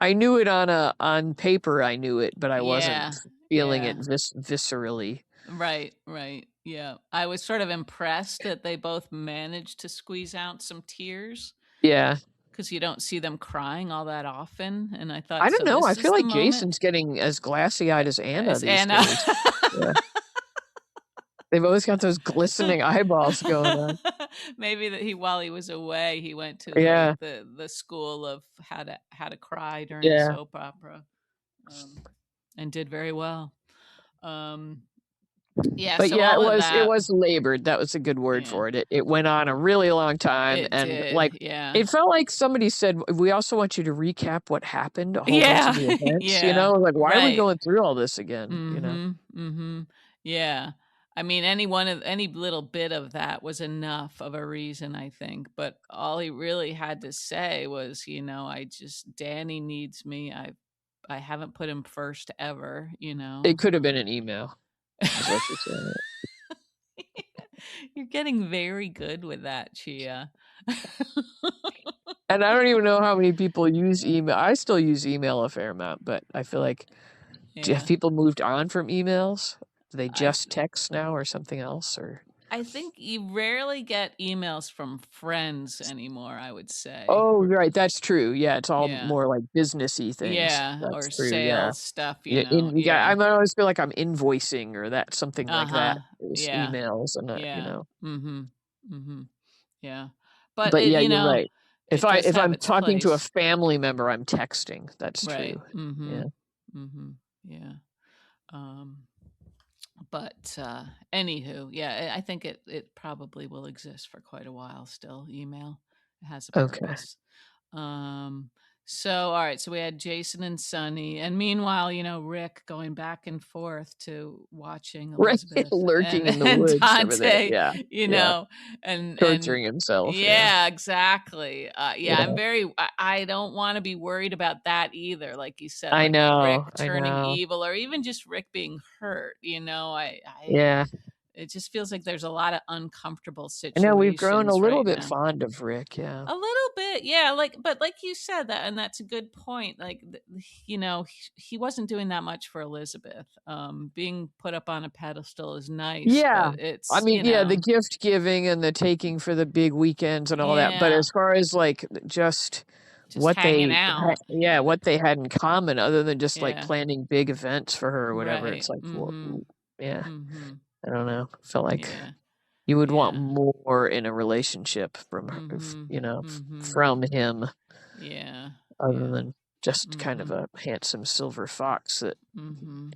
I knew it on paper, I knew it, but I wasn't Yeah. feeling it Yeah. viscerally. Right, right. Yeah. I was sort of impressed that they both managed to squeeze out some tears Yeah. because you don't see them crying all that often. And I I thought, don't so know, I this is feel the like moment. Jason's getting as glassy-eyed as Anna As these Anna. days. Yeah. They've always got those glistening eyeballs going on. Maybe that while he was away, he went to Yeah. the school of how to cry during a Yeah. soap opera, and did very well. Um, yeah, But so yeah, all of it that, was labored. That was a good word yeah, for it. It went on a really long time, it and like did, yeah, it felt like somebody said, "We also want you to recap what happened, a whole bunch of yeah, the events." yeah, Like why are we right. going through all this again? Mm-hmm. Mm-hmm. Yeah. I mean, any little bit of that was enough of a reason, I think. But all he really had to say was, Danny needs me. I haven't put him first ever. It could have been an email, is what you're saying. You're getting very good with that, Chia. And I don't even know how many people use email. I still use email a fair amount, but I feel like have Yeah. people moved on from emails? Do they I just text now or something else? Or I think you rarely get emails from friends anymore, I would say. Oh, right, that's true. Yeah, it's all Yeah. more like businessy things. Yeah, That's or true, yeah. sales stuff, Yeah, yeah. I might always feel like I'm invoicing or that something like that. Uh-huh. Those Yeah. emails and, Yeah. Mhm. Mhm. Yeah. But But it, yeah, you're right. it does If have I'm its talking to a place. family member, I'm texting. That's Right. true. Yeah. Mhm. Mhm. Yeah. Um but anywho, yeah, I think it probably will exist for quite a while still. Email, it has a Okay. purpose. Um, so all right, so we had Jason and Sonny, and meanwhile, Rick going back and forth to watching Right. Elizabeth Lurking and in the and woods over there. Dante, Yeah. you Yeah. know, and Torturing himself. Yeah. yeah, exactly. Yeah, Yeah. I don't want to be worried about that either. Like you said, I like Rick know. I turning know. evil, or even just Rick being hurt. Yeah. It just feels like there's a lot of uncomfortable I know we've grown a situations little right bit now. fond of Rick. Yeah. A little bit, yeah. But like you said that, and that's a good point. Like, he wasn't doing that much for Elizabeth. Being put up on a pedestal is nice, Yeah. but I it's, mean, yeah, the gift giving and the taking for the big weekends and all that. But yeah, as far as like just just hanging out. what they had in common other than just like Yeah, planning big events for her or whatever, it's right. like, well, Mm-hmm. yeah, Mm-hmm. I don't know. Felt like Yeah. you would want Yeah. more in a relationship from her, Mm-hmm. Mm-hmm. from him Yeah. other Yeah. than just kind of Mm-hmm. a handsome silver fox that Mm-hmm.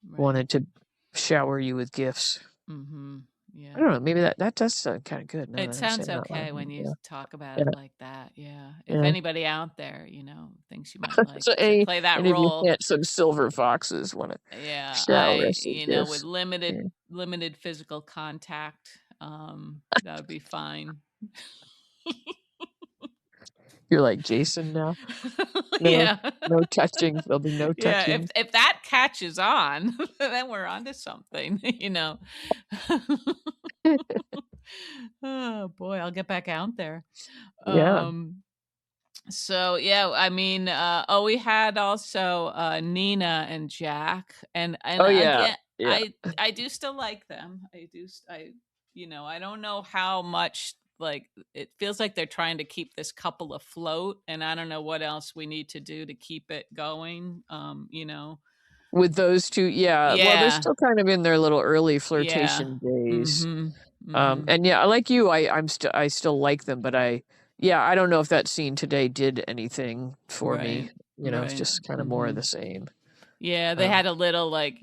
Right. wanted to shower you with gifts. Mm-hmm. I Yeah. don't know. Maybe that does sound kind of good now It that I'm sounds saying it out loud. okay when you Yeah, talk about yeah, it like that. Yeah. If yeah. anybody out there, thinks you might like So to play that any of you role, handsome silver foxes want to yeah, shower us with with gifts? Yeah. limited physical contact, that would be fine. You're like Jason now. No, Yeah. no touching. There'll be no Yeah, touching. if that catches on, then we're onto something, Oh boy, I'll get back out there. Yeah. Um so yeah, I mean, we had also Nina and Jack, and Oh yeah. again, Yeah. I do still like them. I don't know how much, like, it feels like they're trying to keep this couple afloat, and I don't know what else we need to do to keep it going. With those two, yeah. Well, they're Yeah, still kind of in their little early yeah. flirtation days. Mhm. Mhm. And yeah, like you, I still like them, but yeah, I don't know if that scene today did anything for me. Right. It's Right. just kind of more of the Mhm. same. Yeah, they Um, had a little, like,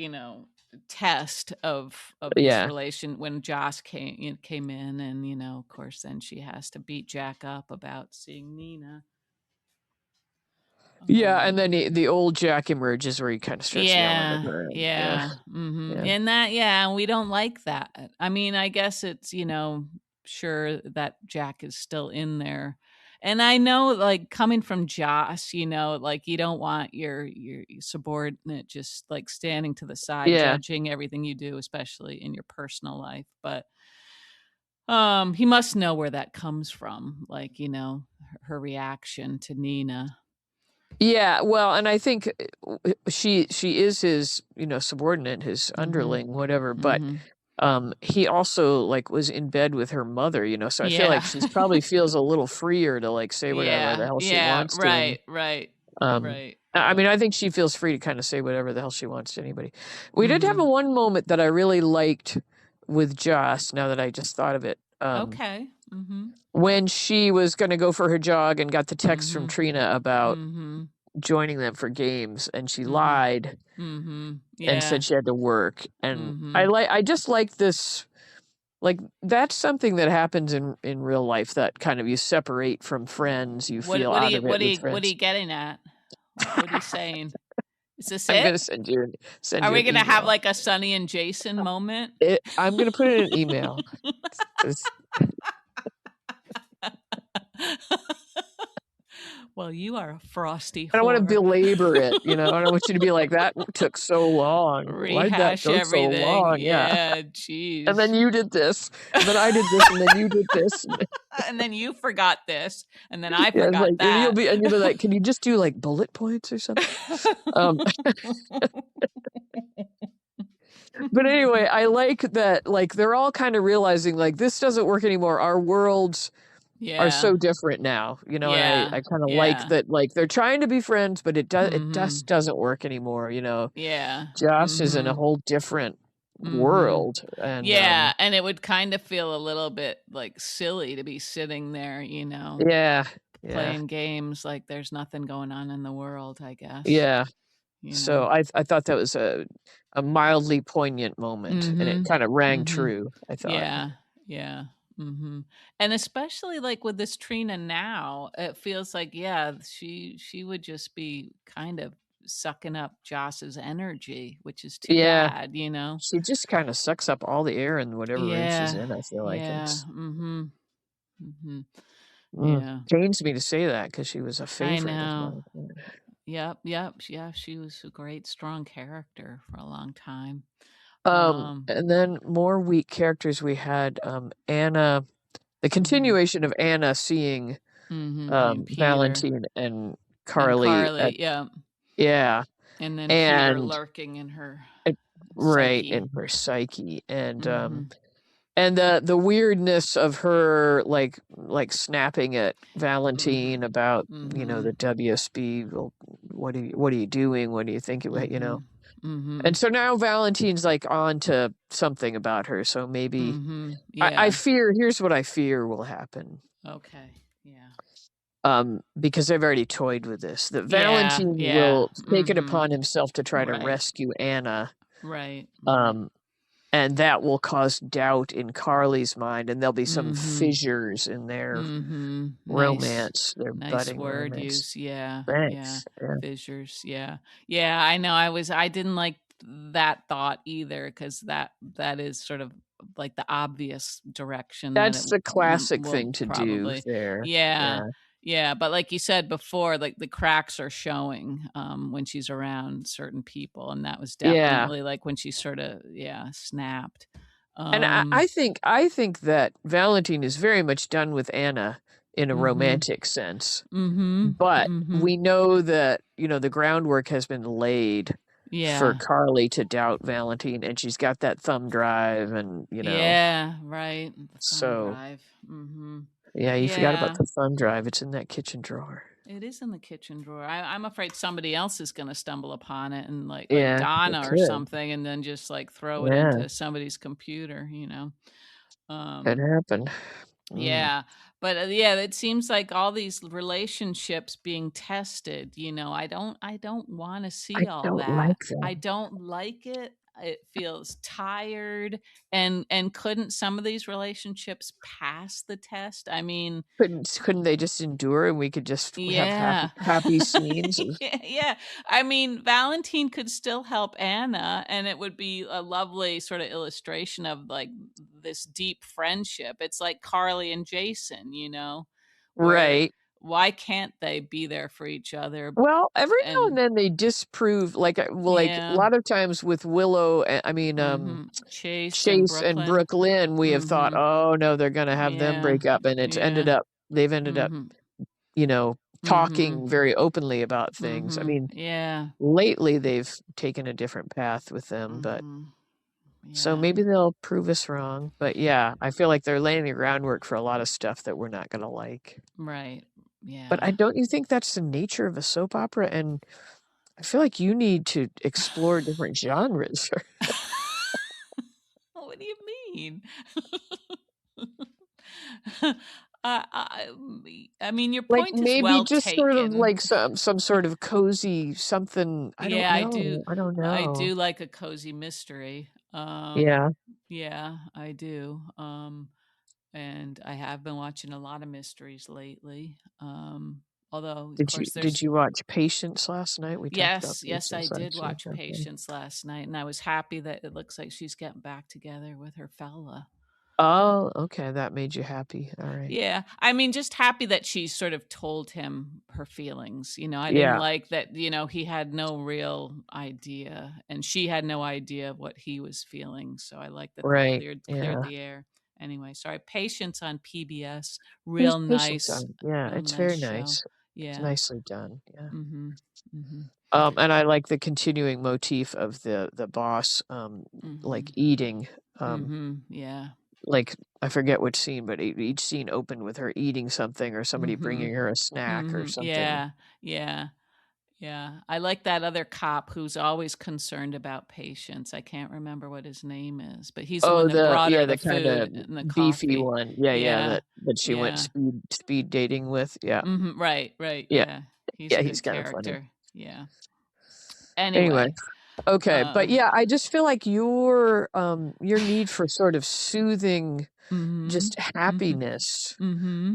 test of this yeah. relation when Joss came in, and of course then she has to beat Jack up about seeing Nina. Yeah, and Um then the old Jack emerges where he kind of starts yelling at yeah, her. Yeah. yeah. Mhm. Yeah. And that, yeah, we don't like that. I mean, I guess it's, sure that Jack is still in there. And I know, like, coming from Joss, like, you don't want your subordinate just like standing to the side Yeah. judging everything you do, especially in your personal life. But he must know where that comes from, like, her reaction to Nina. Yeah, well, and I think she is his, subordinate, his Mhm. underling, whatever, but Mhm. he also like was in bed with her mother, so I feel Yeah. like she's probably feels a little freer to like say whatever the Yeah, hell she yeah, wants to him. right, right, Um right, I yep. mean, I think she feels free to kind of say whatever the hell she wants to anybody. We did have a Mhm. one moment that I really liked with Joss, now that I just thought of it. Okay. Mhm. When she was going to go for her jog and got the text from Mhm. Trina about Mhm. joining them for games, and she Mhm. lied Mhm. and Yeah. said she had to work. And Mhm. I just like this, like that's something that happens in real life, that kind of you separate from friends, you What feel what are out you of it what are with you what are friends. you getting at? Like, what are you saying? Is this I'm it? going to send Are you we an gonna have email. like a Sonny and Jason moment? I'm going to put it in an email. It's- Well, you are a frosty I don't want to whore. belabor it, I don't want you to be like, that took so long. Why'd that Rehash go so everything. long? Yeah. Yeah, And then jeez. you did this, and then I did this, and then you did this. And then you forgot this, and then I Yeah, it's forgot like, and that. you'll be like, can you just do like bullet points or something? Um, But anyway, I like that, like, they're all kind of realizing, like, this doesn't work anymore. Our worlds are Yeah. so different now, you know, and Yeah. I kind of like Yeah. that, like, they're trying to be friends, but it just Mhm. doesn't work anymore, you know. Yeah. Josh is in a Mhm. whole different Mhm. world, and, Yeah, and it would kind of feel a little bit, like, silly to be sitting there, yeah, yeah, playing games like there's nothing going on in the world, I guess, yeah. you So know? I thought that was a mildly poignant moment, and it Mhm. kinda rang Mhm. true, I thought. Yeah. Yeah. Mhm. And especially, like, with this Trina now, it feels like, yeah, she would just be kind of sucking up Joss's energy, which is too Yeah, bad, you know? she just kinda sucks up all the air in whatever room she's Yeah. in, I feel like Yeah. it's Mhm. Mhm. mm, Yeah. pains me to say that because she was a I favorite of know. mine, yeah. Yep, yep. Yeah, she was a great, strong character for a long time. And then more weak characters we had, Anna the Mhm, continuation of Anna seeing, and Peter Valentine and and Carly at Carly, yeah, yeah, and then Peter and lurking in her and right, psyche. in her psyche, Mhm, and the weirdness of her, like, snapping at mhm, Valentine about, you know, the mhm, WSB, "Well, what are you doing? What do you think it you know?" mhm, And mhm, so now Valentine's, like, on to something about her, so maybe I yeah, fear here's what I fear will happen, okay, yeah. because I've already toyed with this, that Yeah, Valentine yeah, will take it upon himself to try to right, rescue Anna, right, right. um, and that will cause doubt in Carly's mind, and there'll be some Mhm, fissures in their nice. romance, their Nice budding word romance. use. Yeah. Yeah. Thanks, yeah. Fissures. Yeah. Yeah. I know. I didn't like that thought either because that is sort of like the obvious direction that it That's the classic will thing to do probably. there, Yeah. yeah. Yeah. But like you said before, like the cracks are showing when she's around certain people. And that was Yeah. definitely like when she sort of, yeah, snapped. And Um, I think that Valentine is very much done with Anna in a mm-hmm. romantic sense, Mm-hmm. but Mm-hmm. we know that, you know, the groundwork has been laid for Yeah. Carly to doubt Valentine, and she's got that thumb drive and, you know, Yeah, right, the thumb so drive. Mhm. yeah, you forgot about Yeah, the thumb drive, it's in that kitchen drawer. it is in the kitchen drawer. I'm afraid somebody else is gonna stumble upon it and, like Yeah, it Donna or could. something, and then just, like, throw it Yeah, into somebody's computer, you know? could Um happen. Mm. Yeah, but, yeah, it seems like all these relationships being tested, I don't wanna I see all don't that. like I that. don't like it. It feels tired, and couldn't some of these relationships pass the test? I mean, Couldn't they just endure and we could just have yeah. happy scenes of Yeah. I mean, Valentine could still help Anna, and it would be a lovely sort of illustration of like this deep friendship. It's like Carly and Jason, where right. why can't they be there for each other? Well, every now and And then they disprove like, a yeah. lot of times with Willow, Chase and Chase and Brooklyn. Brooklyn, we have thought, Mhm. "Oh, no, they're gonna have them Yeah. break up," and Yeah. they've ended up, Mhm. you know, Mhm. talking very openly about things. I Mhm. mean, Yeah. lately, they've taken a different path with them, but Mhm. so Yeah. maybe they'll prove us wrong, but yeah, I feel like they're laying the groundwork for a lot of stuff that we're not gonna like. Right. But I Yeah. don't you think that's the nature of a soap opera? And I feel like you need to explore different genres. What do you mean? I mean, your Like, point is maybe well just sort of taken. like some sort of cozy something Yeah, I don't I know. do like a cozy mystery. Yeah. Yeah, I do. And I have been watching a lot of mysteries lately. Although, of course, Did there's you watch Patience last night? We talked about yes, yes, I Patience did last year, watch okay. Patience last night, and I was happy that it looks like she's getting back together with her fella. Oh, okay, that made you happy, alright. Yeah. I mean, just happy that she sort of told him her feelings. I didn't Yeah, like that, he had no real idea and she had no idea of what he was feeling. So I like that they right, cleared yeah. the air. Anyway, sorry. Patience on PBS. Real Patience nice, on yeah, real it's nice very show. nice. It's Yeah. nicely done. Yeah. Mm-hmm. Mm-hmm. And I like the continuing motif of the boss, Mm-hmm. like eating. Mm-hmm. Yeah. Like I forget which scene, but each scene opened with her eating something or somebody Mm-hmm. bringing her a snack or Mm-hmm. something. Yeah. Yeah. Yeah. I like that other cop who's always concerned about patients. I can't remember what his name is, but he's the one Oh, that brought her the the kind food of and the beefy coffee. one. Yeah, yeah, Yeah. that she went Yeah. speed dating with. Yeah. Mm-hmm. Right. Right. Yeah. Yeah. He's Yeah, a he's good kind of funny. character. Yeah. Anyway, Anyway. okay, Uh. but yeah, I just feel like your need for sort of soothing Mm-hmm. just Mm-hmm. happiness. Mm-hmm.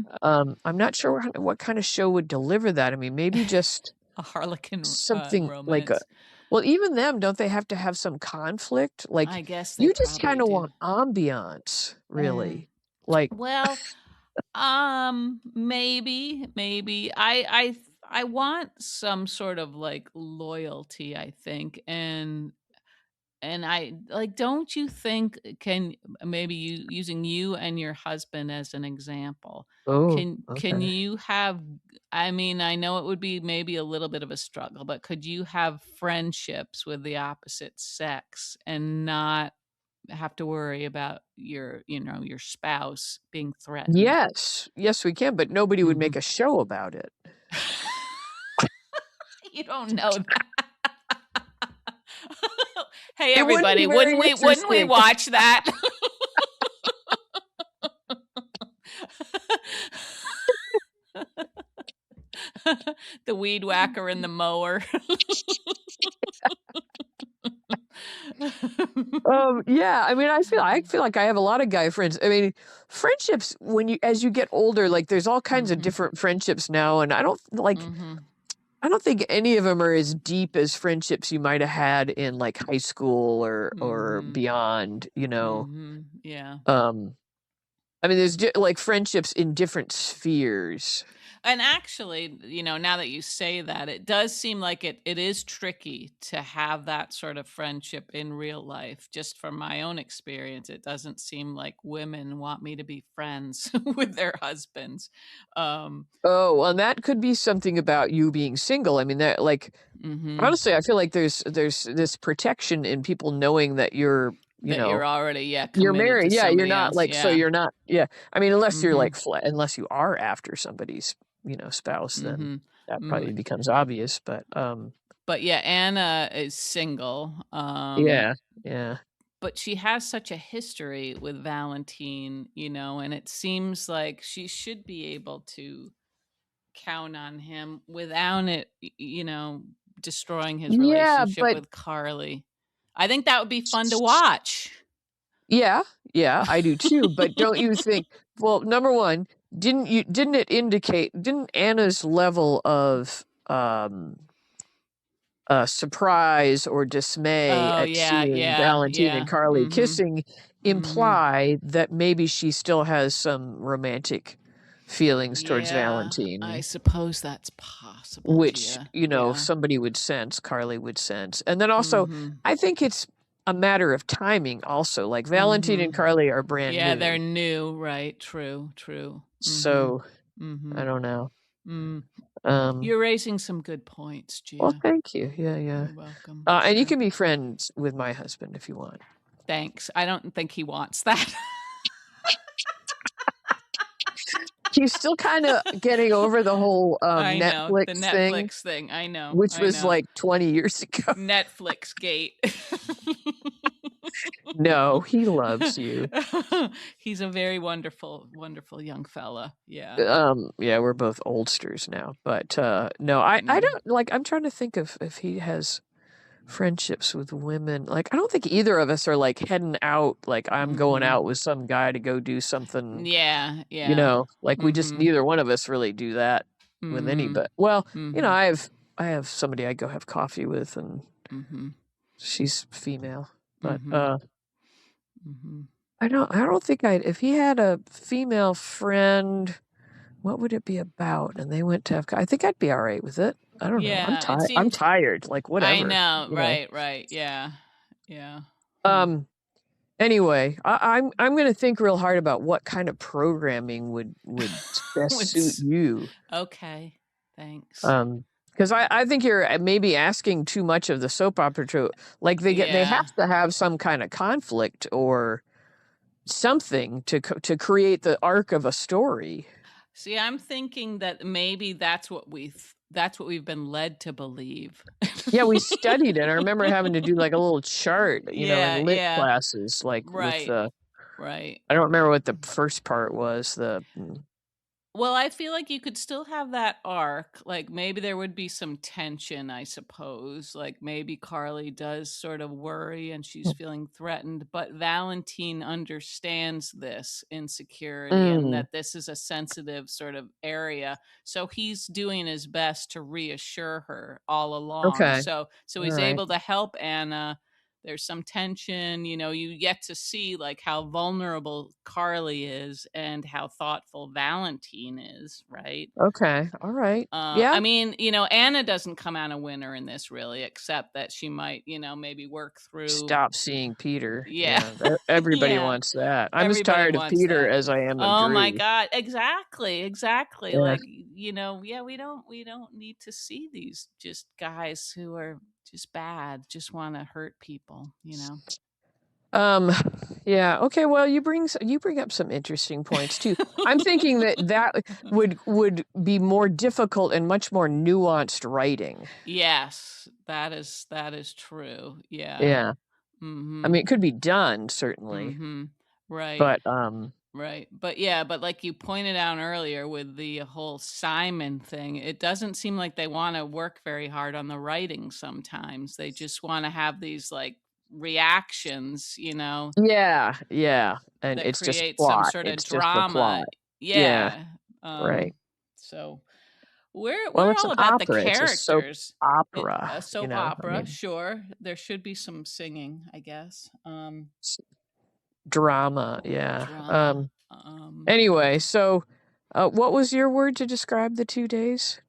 I'm not sure what kind of show would deliver that. I mean, maybe just A Harlequin something like a romance. well, even them, don't they have to have some conflict? I Like guess they you just probably kind of do. want ambiance, Mm. really. Like, Well, maybe. I want some sort of like loyalty, I think. And I like, don't you think, can maybe you using you and your husband as an example, oh, can okay. you have, I mean, I know it would be maybe a little bit of a struggle, but could you have friendships with the opposite sex and not have to worry about your spouse being threatened? Yes, yes, we can, but nobody would Mhm. make a show about it. You don't know that. Hey, It wouldn't be everybody, very wouldn't we interesting. watch that? The weed whacker and the mower. Yeah, I mean, I feel like I have a lot of guy friends. I mean, friendships when you as you get older, like there's all kinds of Mhm. different friendships now, and Mhm. I don't think any of them are as deep as friendships you might have had in like high school or Mhm. beyond, you know. Mhm. Yeah. Um, I mean, there's like friendships in different spheres. And actually, now that you say that, it does seem like it is tricky to have that sort of friendship in real life. Just from my own experience, it doesn't seem like women want me to be friends with their husbands. Um, Oh, well, and that could be something about you being single. I mean, that like mhm. honestly, I feel like there's this protection in people knowing that you're, you That you're know, already, you're committed to married. Yeah, you're somebody not else. like so Yeah. you're not. Yeah, I mean, unless you're like Mhm. unless you are after somebody's spouse, then Mhm. that Mhm. probably becomes obvious. But But yeah, Anna is single. yeah, yeah, But she has such a history with Valentine, and it seems like she should be able to count on him without it, destroying his yeah, relationship but with Carly. I think that would be fun to watch. yeah, yeah, I do too. But don't you think? Well, number one, didn't it indicate? Didn't Anna's level of surprise or dismay Oh at yeah, seeing yeah, Valentine and yeah. Carly Mhm. kissing Mhm. imply that maybe she still has some romantic feelings towards Yeah, I Valentine, suppose that's possible, which, Gia. Yeah. somebody would sense, Carly would sense. And then also, Mhm. I think it's a matter of timing also. Like Valentine and Mhm. Carly are brand Yeah, they're new. new, right? True, true. Mhm. So I Mhm. don't know. Mm. Um, You're raising some good points, well, Gia. thank you. Yeah, yeah. You're welcome. And you Sure. can be friends with my husband if you want. Thanks. I don't think he wants that. He's still kinda getting over the whole, I know. The Netflix thing, Netflix thing. I know. which I was, know. like, 20 years ago. Netflix gate. No, he loves you. He's a very wonderful, wonderful young fella. Yeah. Yeah, we're both oldsters now, but, no, I Mm. don't like, I'm trying to think of if he has friendships with women. Like, I don't think either of us are, like, heading out, like, I'm going Mhm. out with some guy to go do something, Yeah, yeah. like, we just Mhm. neither one of us really do that with Mhm. anybody. Well, Mhm. I have somebody I go have coffee with, and Mhm. she's female, but, Mhm. Mhm. I don't think I'd if he had a female friend, what would it be about? And they went to have I think I'd be alright with it. I don't know. Yeah, it I'm seems. tired, like, I whatever, know. Right, right. Yeah. Yeah. Hmm. Um, anyway, I'm gonna think real hard about what kind of programming would best suit It's you. okay. Thanks. Because I think you're maybe asking too much of the soap opera to like they Yeah. have to have some kind of conflict or something to create the arc of a story. See, I'm thinking that maybe that's what we've been led to believe. Yeah, we studied it. I remember having to do like a little chart, you know, in Yeah, lit yeah. classes, like with Right. the. Right. I don't remember what the first part was. Well, I feel like you could still have that arc. Like maybe there would be some tension, I suppose. Like maybe Carly does sort of worry and she's feeling threatened, but Valentine understands this insecurity and Mm, that this is a sensitive sort of area. So he's doing his best to reassure her all along. okay, So all he's right, able to help Anna. There's some tension, you get to see like how vulnerable Carly is and how thoughtful Valentine is, right? okay, all right, yeah. I mean, Anna doesn't come out a winner in this really, except that she might, maybe work through. Stop seeing Peter. Yeah. Yeah, everybody Yeah. wants that. I'm as Everybody tired of wants Peter that. as I am of Oh my Drew. God. Exactly. Yeah. Like, yeah, we don't need to see these just guys who are just bad, just want to hurt people. Um, yeah. Okay. Well, you bring up some interesting points too. I'm thinking that would be more difficult and much more nuanced writing. Yes, that is true. Yeah. Yeah. I Mhm. mean, it could be done certainly, Mhm. Right. but Right. But yeah, but like you pointed out earlier with the whole Simon thing, it doesn't seem like they want to work very hard on the writing sometimes. They just want to have these like reactions, yeah, yeah, and that it's just create some plot. sort of It's just the drama. plot. Yeah. Yeah. Right. So we're Well, we're it's an all about the opera. It's a soap characters. opera. A You soap know. I opera, mean, sure. There should be some singing, I guess. drama. Yeah. Drama. Anyway, so what was your word to describe the 2 days?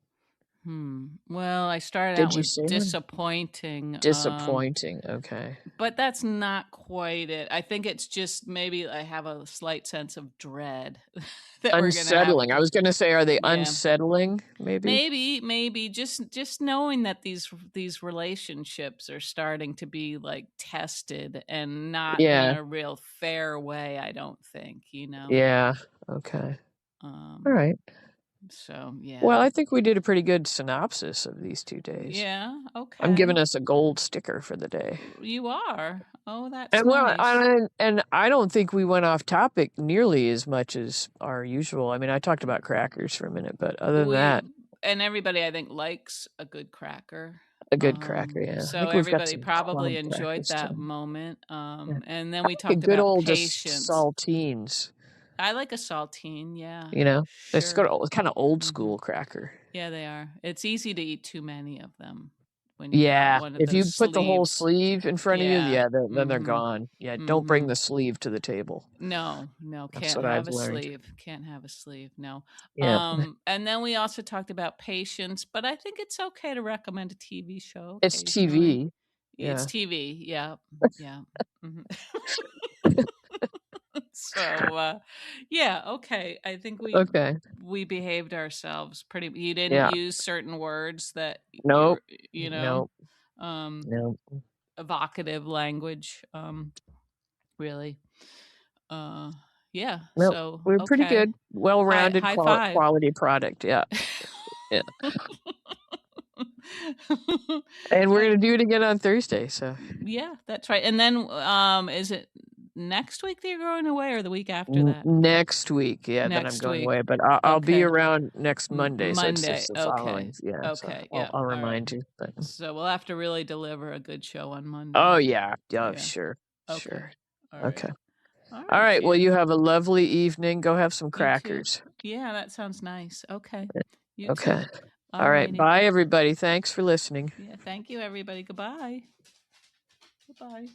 Well, I started out Did you with say one? disappointing. Disappointing. Okay. But that's not quite it. I think it's just maybe I have a slight sense of dread that we're gonna have Unsettling. I to. was going to say, are they Yeah, unsettling? Maybe. maybe just knowing that these relationships are starting to be like tested and not in Yeah. a real fair way. I don't think. Yeah. Okay. All Um. right. So Well, yeah, I think we did a pretty good synopsis of these 2 days. yeah. I'm Okay. giving us a gold sticker for the day. You are. Oh, that's And well, nice. I don't think we went off topic nearly as much as our usual. I mean, I talked about crackers for a minute, but other than We that, and everybody I think likes a good cracker. a good cracker. Yeah, I So think we've got everybody some probably club enjoyed crackers that too. moment. Yeah. And then I we like a talked good about old just patience. saltines. I like a saltine, yeah. You know, it's got Sure. kind of old hmm school cracker. Yeah, they are. It's easy to eat too many of them when you've got Yeah, one of if those you put the whole sleeves. sleeve in front of you, Yeah. yeah, then they're Mhm. gone. Yeah, don't bring Mhm. the sleeve to the table. No, no, That's can't what I've have a learned. sleeve. Can't have a sleeve. No. Yeah, And then we also talked about patience, but I think it's okay to recommend a TV show it's occasionally. TV. It's Yeah. TV. Yeah. Yeah. Mhm. So, yeah, okay. I think we Okay. we behaved ourselves pretty. You didn't Yeah. use certain words that Nope. you're, you know, Nope. um, Nope. evocative language. Really. Uh, yeah. Nope. So, We're pretty okay. good. High Well-rounded high five. quality product. Yeah. Yeah. And we're High, gonna do it again on Thursday. So yeah, that's right. And then is it next week that you're going away or the week after that? next week, yeah, then I'm Next going week. away, but I'll be Okay. around next Monday, so it's Monday. just the Okay. following. Yeah. So Okay. I'll, Yep. I'll All right. remind you. But So we'll have to really deliver a good show on oh Monday. yeah. Oh Yeah. sure. Okay. Sure. All right. Okay. All All right, right. Well, Gio. you have a lovely evening. Go have some You too. crackers. Yeah, that sounds nice. Okay. You Okay. too. All All right. righty. Bye, everybody. Thanks for listening. Yeah. Thank you, everybody. Goodbye. Goodbye.